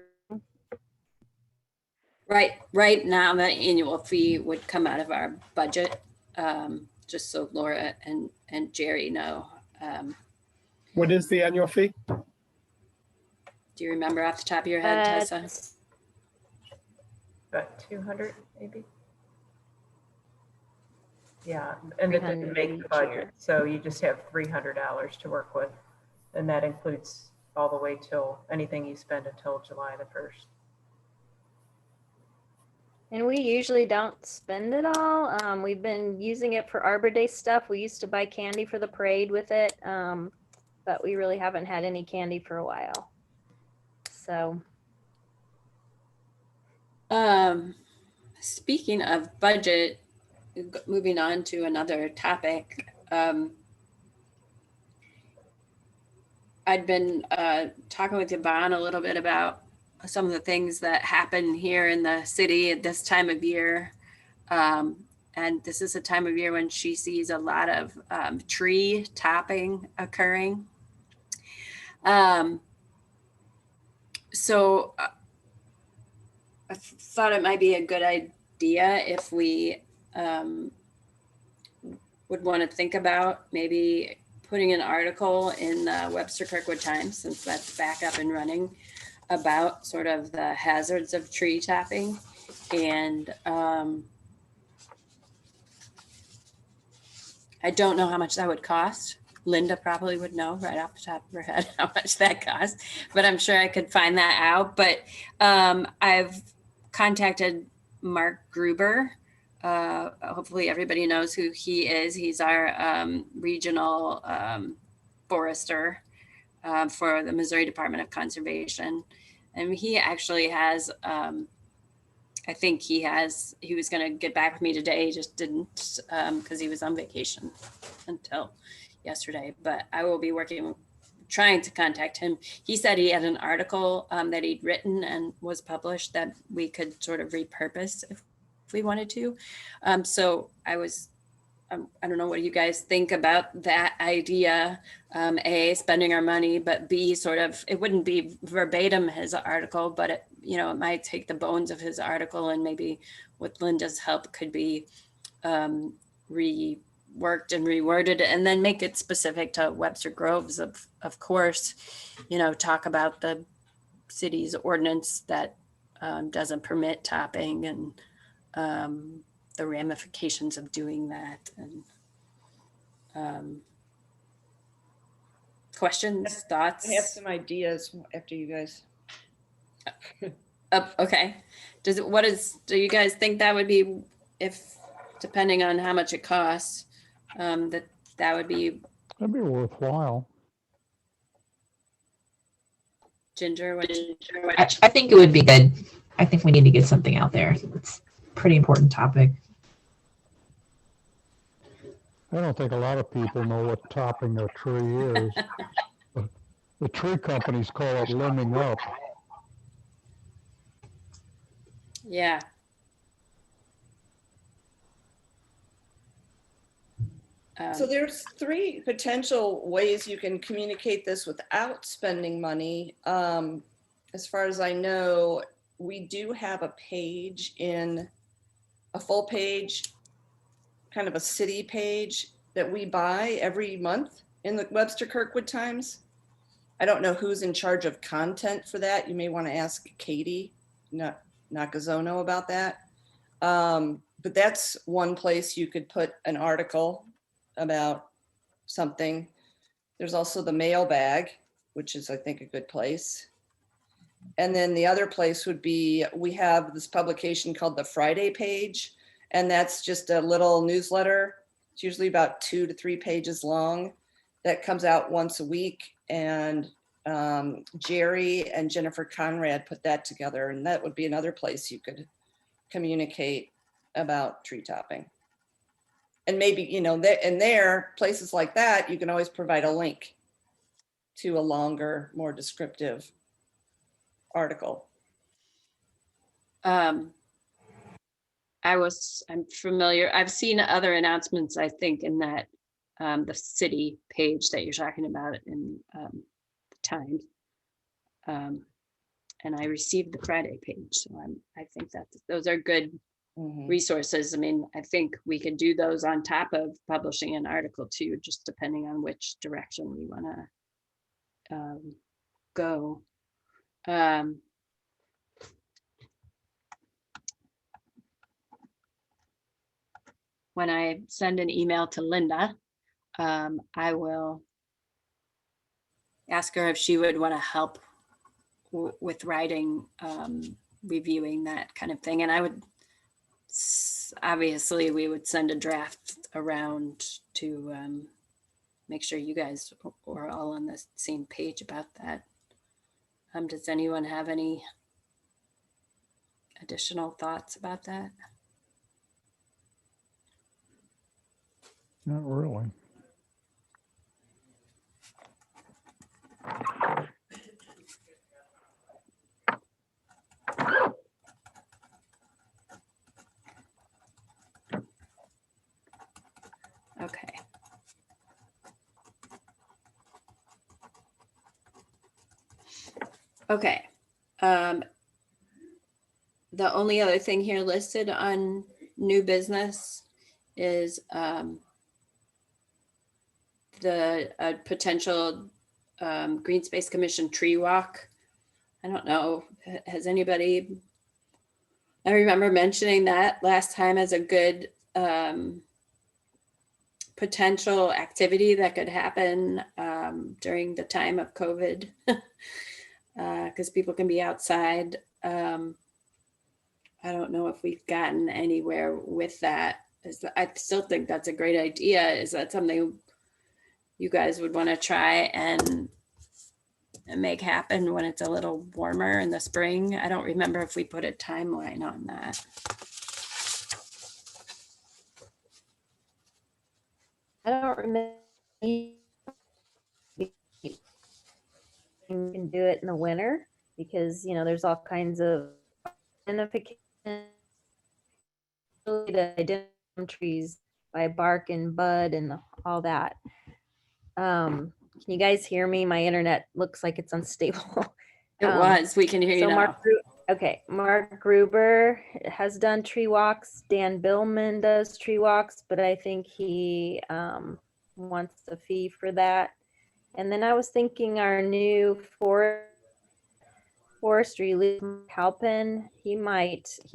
[SPEAKER 3] Right now, the annual fee would come out of our budget, just so Laura and Jerry know.
[SPEAKER 7] What is the annual fee?
[SPEAKER 3] Do you remember off the top of your head, Tessa?
[SPEAKER 6] that's
[SPEAKER 4] about 200 maybe. Yeah, and it didn't
[SPEAKER 6] 300
[SPEAKER 4] make
[SPEAKER 6] each
[SPEAKER 4] the budget,
[SPEAKER 6] year.
[SPEAKER 4] so you just have $300 to work with. And that includes all the way till anything you spend until July the 1st.
[SPEAKER 6] And we usually don't spend it all. We've been using it for Arbor Day stuff. We used to buy candy for the parade with it, but we really haven't had any candy for a while. So,
[SPEAKER 3] Speaking of budget, moving on to another topic. I'd been talking with Yvonne a little bit about some of the things that happen here in the city at this time of year. And this is a time of year when she sees a lot of tree topping occurring. So I thought it might be a good idea if we would want to think about maybe putting an article in the Webster Kirkwood Times, since that's back up and running, about sort of the hazards of tree topping. And I don't know how much that would cost. Linda probably would know right off the top of her head how much that costs, but I'm sure I could find that out. But I've contacted Mark Gruber. Hopefully everybody knows who he is. He's our regional forester for the Missouri Department of Conservation. And he actually has, I think he was going to get back with me today, he just didn't because he was on vacation until yesterday. But I will be trying to contact him. He said he had an article that he'd written and was published that we could sort of repurpose if we wanted to. So I don't know what you guys think about that idea. A, spending our money, but B, sort of, it wouldn't be verbatim his article, but it might take the bones of his article and maybe with Linda's help could be reworked and reworded and then make it specific to Webster Groves, of course, talk about the city's ordinance that doesn't permit topping and the ramifications of doing that, and questions,
[SPEAKER 9] I have
[SPEAKER 3] thoughts?
[SPEAKER 9] some ideas after you guys.
[SPEAKER 3] Okay. Do you guys think that would be, if, depending on how much it costs, that would be,
[SPEAKER 5] That'd be worthwhile.
[SPEAKER 3] Ginger, what you,
[SPEAKER 8] I think it would be good. I think we need to get something out there. It's a pretty important topic.
[SPEAKER 5] I don't think a lot of people know what topping a tree is. The tree companies call it limbing up.
[SPEAKER 3] yeah.
[SPEAKER 9] So there's 3 potential ways you can communicate this without spending money. As far as I know, we do have a page a full page, kind of a city page that we buy every month in the Webster Kirkwood Times. I don't know who's in charge of content for that. You may want to ask Katie Nakazono about that. But that's one place you could put an article about something. There's also the mailbag, which is, I think, a good place. And then the other place would be, we have this publication called the Friday Page, and that's just a little newsletter. It's usually about 2 to 3 pages long that comes out once a week. And Jerry and Jennifer Conrad put that together, and that would be another place you could communicate about tree topping. And maybe, places like that, you can always provide a link to a longer, more descriptive article.
[SPEAKER 3] I'm familiar. I've seen other announcements, I think, in that the city page that you're talking about in the Times. And I received the Friday page, so I think that those are good resources. I mean, I think we could do those on top of publishing an article too, just depending on which direction we want to go. When I send an email to Linda, I will ask her if she would want to help with writing, reviewing that kind of thing. And I would, obviously, we would send a draft around to make sure you guys are all on the same page about that. Does anyone have any additional thoughts about that?
[SPEAKER 5] Not really.
[SPEAKER 3] Okay. Okay. The only other thing here listed on new business is the potential Green Space Commission tree walk. I don't know, has anybody, I remember mentioning that last time as a good potential activity that could happen during the time of COVID, because people can be outside. I don't know if we've gotten anywhere with that. I still think that's a great idea. Is that something you guys would want to try and make happen when it's a little warmer in the spring? I don't remember if we put a timeline on that.
[SPEAKER 6] I don't remember. You can do it in the winter because, there's all kinds of identification to identify trees by bark and bud and all that. Can you guys hear me? My internet looks like it's unstable.
[SPEAKER 3] We can hear you now.
[SPEAKER 6] Mark Gruber has done tree walks. Dan Billman does tree walks, but I think he wants a fee for that. And then I was thinking our new forestry Luke Halpin, he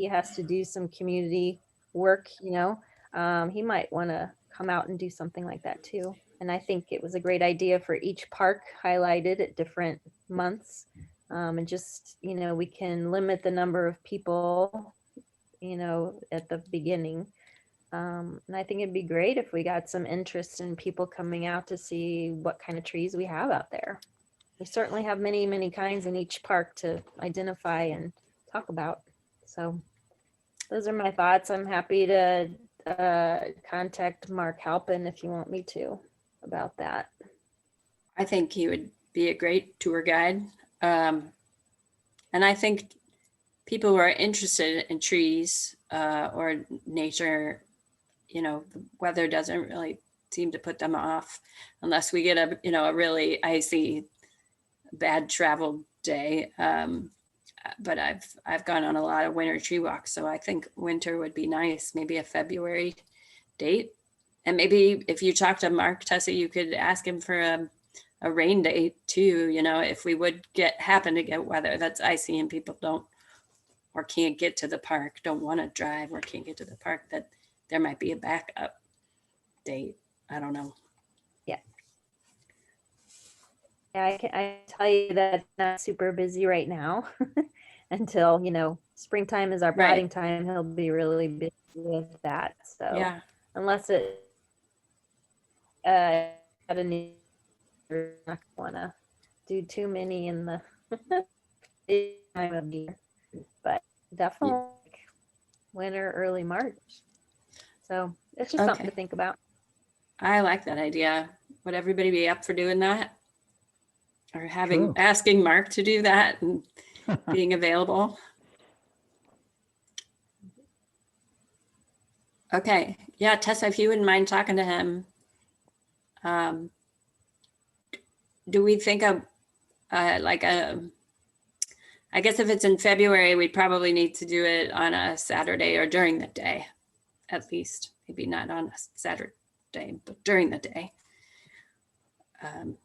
[SPEAKER 6] has to do some community work, he might want to come out and do something like that too. And I think it was a great idea for each park highlighted at different months. And just, we can limit the number of people, at the beginning. And I think it'd be great if we got some interest in people coming out to see what kind of trees we have out there. We certainly have many, many kinds in each park to identify and talk about. So those are my thoughts. I'm happy to contact Mark Halpin if you want me to about that.
[SPEAKER 3] I think he would be a great tour guide. And I think people who are interested in trees or nature, the weather doesn't really seem to put them off unless we get a really icy, bad travel day. But I've gone on a lot of winter tree walks, so I think winter would be nice. Maybe a February date, and maybe if you talk to Mark, Tessa, you could ask him for a rain date too. If we would happen to get weather that's icy and people don't or can't get to the park, don't want to drive or can't get to the park, that there might be a backup date. I don't know.
[SPEAKER 6] Yeah, I tell you that it's not super busy right now until, springtime is our
[SPEAKER 3] Right.
[SPEAKER 6] potting time. He'll be really busy with that. So
[SPEAKER 3] Yeah.
[SPEAKER 6] unless it, I don't want to do too many in the time of year, but definitely winter, early March. So it's just something
[SPEAKER 3] Okay.
[SPEAKER 6] to think about.
[SPEAKER 3] I like that idea. Would everybody be up for doing that? Or
[SPEAKER 5] Sure.
[SPEAKER 3] asking Mark to do that and being available? Okay. Yeah, Tessa, if you wouldn't mind talking to him. Do we think of I guess if it's in February, we'd probably need to do it on a Saturday or during the day, at least. Maybe not on a Saturday, but during the day.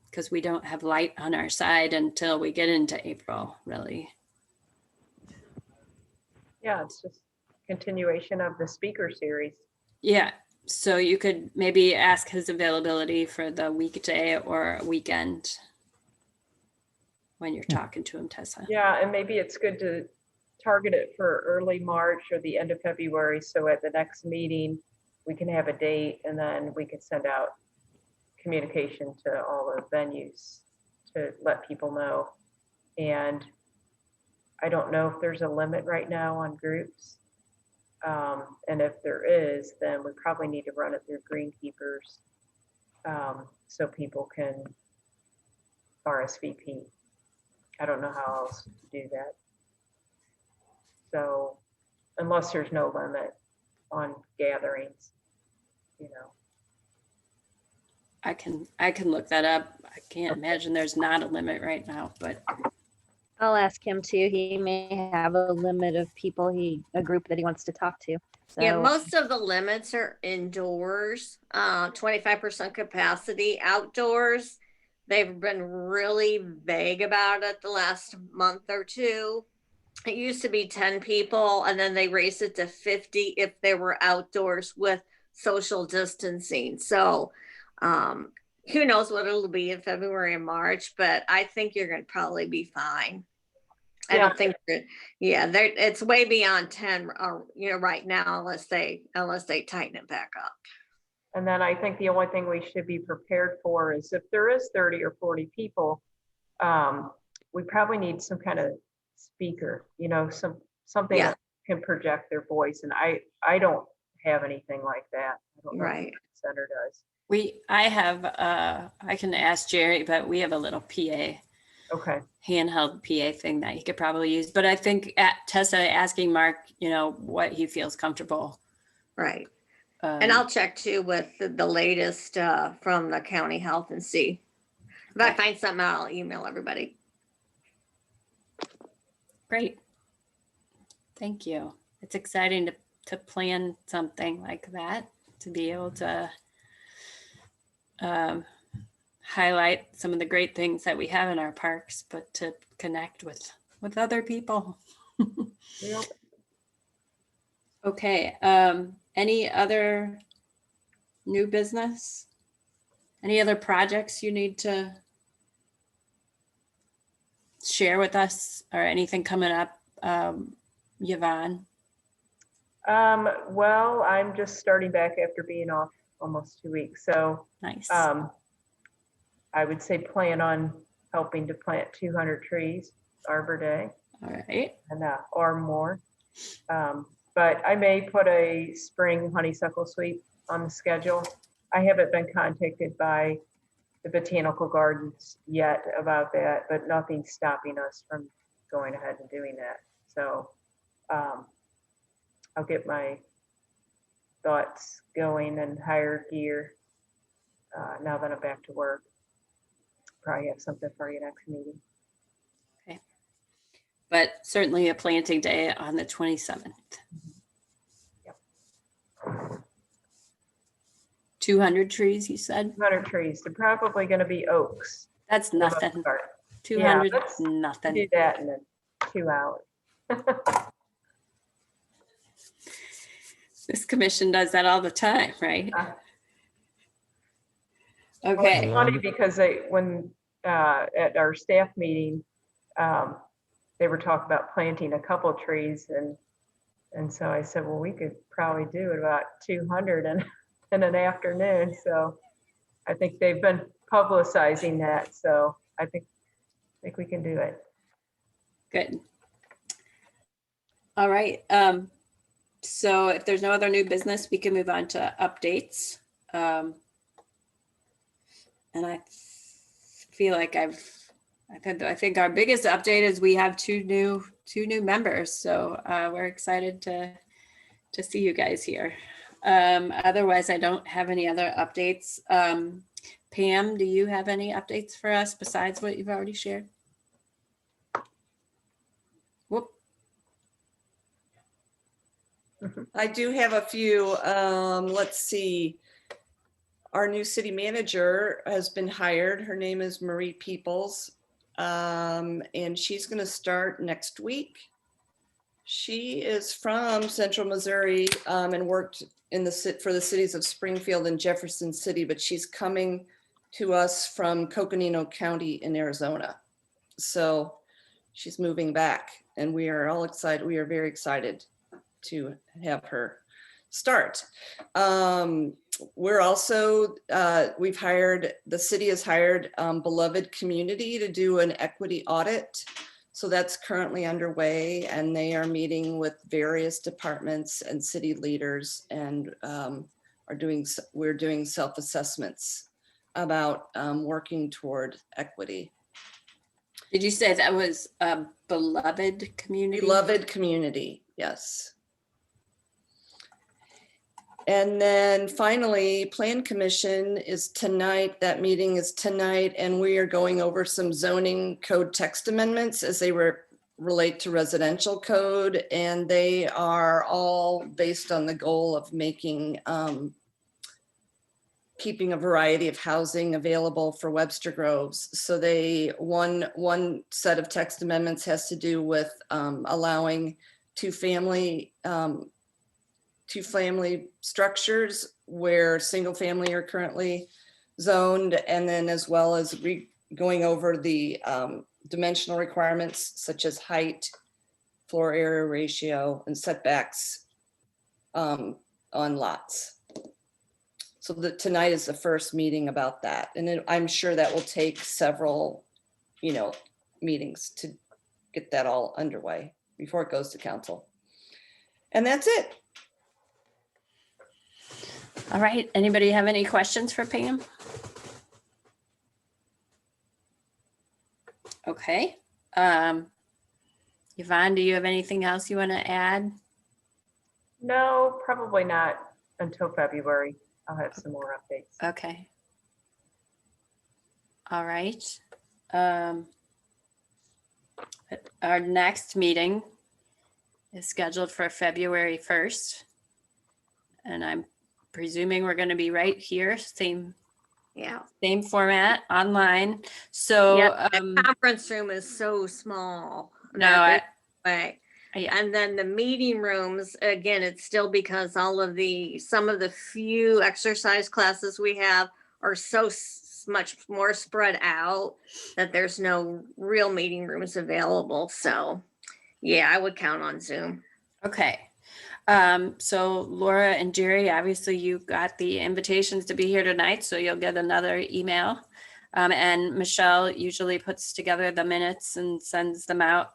[SPEAKER 3] Because we don't have light on our side until we get into April, really.
[SPEAKER 4] Yeah, it's just continuation of the speaker series.
[SPEAKER 3] Yeah, so you could maybe ask his availability for the weekday or weekend when you're talking to him, Tessa.
[SPEAKER 4] Yeah, and maybe it's good to target it for early March or the end of February. So at the next meeting, we can have a date and then we can send out communication to all the venues to let people know. And I don't know if there's a limit right now on groups. And if there is, then we probably need to run it through Greenkeepers so people can RSVP. I don't know how else to do that. So unless there's no limit on gatherings,
[SPEAKER 3] I can look that up. I can't imagine there's not a limit right now, but
[SPEAKER 6] I'll ask him too. He may have a limit of people, a group that he wants to talk to. So
[SPEAKER 1] Yeah, most of the limits are indoors, 25% capacity. Outdoors, they've been really vague about it the last month or two. It used to be 10 people and then they raised it to 50 if they were outdoors with social distancing. So who knows what it'll be in February and March, but I think you're going to probably be fine. I don't think that, it's way beyond 10 right now unless they tighten it back up.
[SPEAKER 4] and then I think the only thing we should be prepared for is if there is 30 or 40 people, we probably need some kind of speaker, something that can project their voice. And I don't have anything like that. I don't know if the center does.
[SPEAKER 3] I can ask Jerry, but we have a little PA.
[SPEAKER 4] Okay.
[SPEAKER 3] Handheld PA thing that he could probably use. But I think Tessa asking Mark, what he feels comfortable.
[SPEAKER 1] Right. And I'll check too with the latest from the county health and see. If I find something out, I'll email everybody.
[SPEAKER 3] Great. Thank you. It's exciting to plan something like that, to be able to highlight some of the great things that we have in our parks, but to connect with other people.
[SPEAKER 4] Yep.
[SPEAKER 3] Okay. Any other new business? Any other projects you need to share with us or anything coming up, Yvonne?
[SPEAKER 4] Well, I'm just starting back after being off almost 2 weeks. So
[SPEAKER 3] Nice.
[SPEAKER 4] I would say plan on helping to plant 200 trees Arbor Day
[SPEAKER 3] All right.
[SPEAKER 4] and or more. But I may put a spring honeysuckle sweep on the schedule. I haven't been contacted by the botanical gardens yet about that, but nothing's stopping us from going ahead and doing that. So I'll get my thoughts going and hire gear now that I'm back to work. Probably have something for you next meeting.
[SPEAKER 3] But certainly a planting day on the 27th.
[SPEAKER 4] Yep.
[SPEAKER 3] 200 trees, you said?
[SPEAKER 4] 200 trees. They're probably going to be oaks.
[SPEAKER 3] That's
[SPEAKER 4] for the most
[SPEAKER 3] nothing.
[SPEAKER 4] part.
[SPEAKER 3] 200,
[SPEAKER 4] let's Do
[SPEAKER 3] nothing.
[SPEAKER 4] that in 2 hours.
[SPEAKER 3] This commission does that all the time, right?
[SPEAKER 4] Well,
[SPEAKER 3] Okay.
[SPEAKER 4] it's funny because when at our staff meeting, they were talking about planting a couple trees, and so I said, well, we could probably do about 200 in an afternoon. So I think they've been publicizing that. So I think we can do it.
[SPEAKER 3] Good. All right. So if there's no other new business, we can move on to updates. And I feel like I think our biggest update is we have two new members. So we're excited to see you guys here. Otherwise, I don't have any other updates. Pam, do you have any updates for us besides what you've already shared? Whoop.
[SPEAKER 9] I do have a few. Let's see. Our new city manager has been hired. Her name is Marie Peoples, and she's going to start next week. She is from Central Missouri and worked for the cities of Springfield and Jefferson City, but she's coming to us from Coconino County in Arizona. So she's moving back, and we are all excited. We are very excited to have her start. We're also, the city has hired Beloved Community to do an equity audit. So that's currently underway, and they are meeting with various departments and city leaders, and we're doing self-assessments about working toward equity.
[SPEAKER 3] Did you say that was a Beloved Community?
[SPEAKER 9] Beloved Community, yes. And then finally, Plan Commission is tonight. That meeting is tonight, and we are going over some zoning code text amendments as they relate to residential code, and they are all based on the goal of making keeping a variety of housing available for Webster Groves. So one set of text amendments has to do with allowing two-family structures where single family are currently zoned, and then as well as going over the dimensional requirements such as height, floor area ratio, and setbacks on lots. So tonight is the first meeting about that, and I'm sure that will take several, meetings to get that all underway before it goes to council. And that's it.
[SPEAKER 3] All right. Anybody have any questions for Pam? Okay. Yvonne, do you have anything else you want to add?
[SPEAKER 4] No, probably not until February. I'll have some more updates.
[SPEAKER 3] Okay. All right. Our next meeting is scheduled for February 1st. And I'm presuming we're going to be right here, same format, online. So
[SPEAKER 1] the conference room is so small.
[SPEAKER 3] no,
[SPEAKER 1] And then the meeting rooms, again, it's still because some of the few exercise classes we have are so much more spread out that there's no real meeting rooms available. So yeah, I would count on Zoom.
[SPEAKER 3] Okay. So Laura and Jerry, obviously you got the invitations to be here tonight, so you'll get another email. And Michelle usually puts together the minutes and sends them out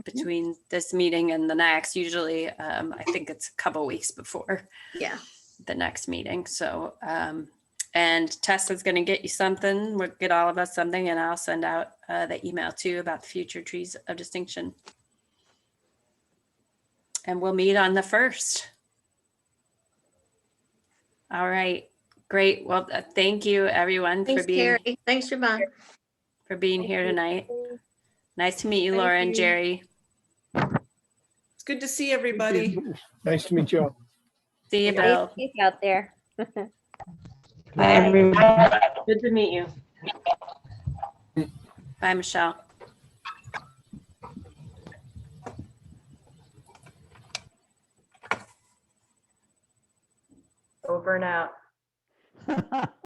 [SPEAKER 3] between this meeting and the next. Usually, I think it's a couple weeks before
[SPEAKER 1] Yeah.
[SPEAKER 3] the next meeting. So, and Tessa's going to get you something. We'll get all of us something, and I'll send out the email too about the future trees of distinction. And we'll meet on the 1st. All right, great. Well, thank you everyone
[SPEAKER 1] Thanks,
[SPEAKER 3] for being
[SPEAKER 1] Carrie. Thanks, Siobhan.
[SPEAKER 3] here tonight. Nice to meet you,
[SPEAKER 9] Thank
[SPEAKER 3] Laura and
[SPEAKER 9] you.
[SPEAKER 3] Jerry.
[SPEAKER 9] It's good to see everybody.
[SPEAKER 7] Nice to meet you all.
[SPEAKER 3] See you,
[SPEAKER 6] Stay
[SPEAKER 3] Bill.
[SPEAKER 6] safe out there.
[SPEAKER 8] Bye, everyone.
[SPEAKER 2] Good to meet you.
[SPEAKER 3] Bye, Michelle.
[SPEAKER 4] Over and out.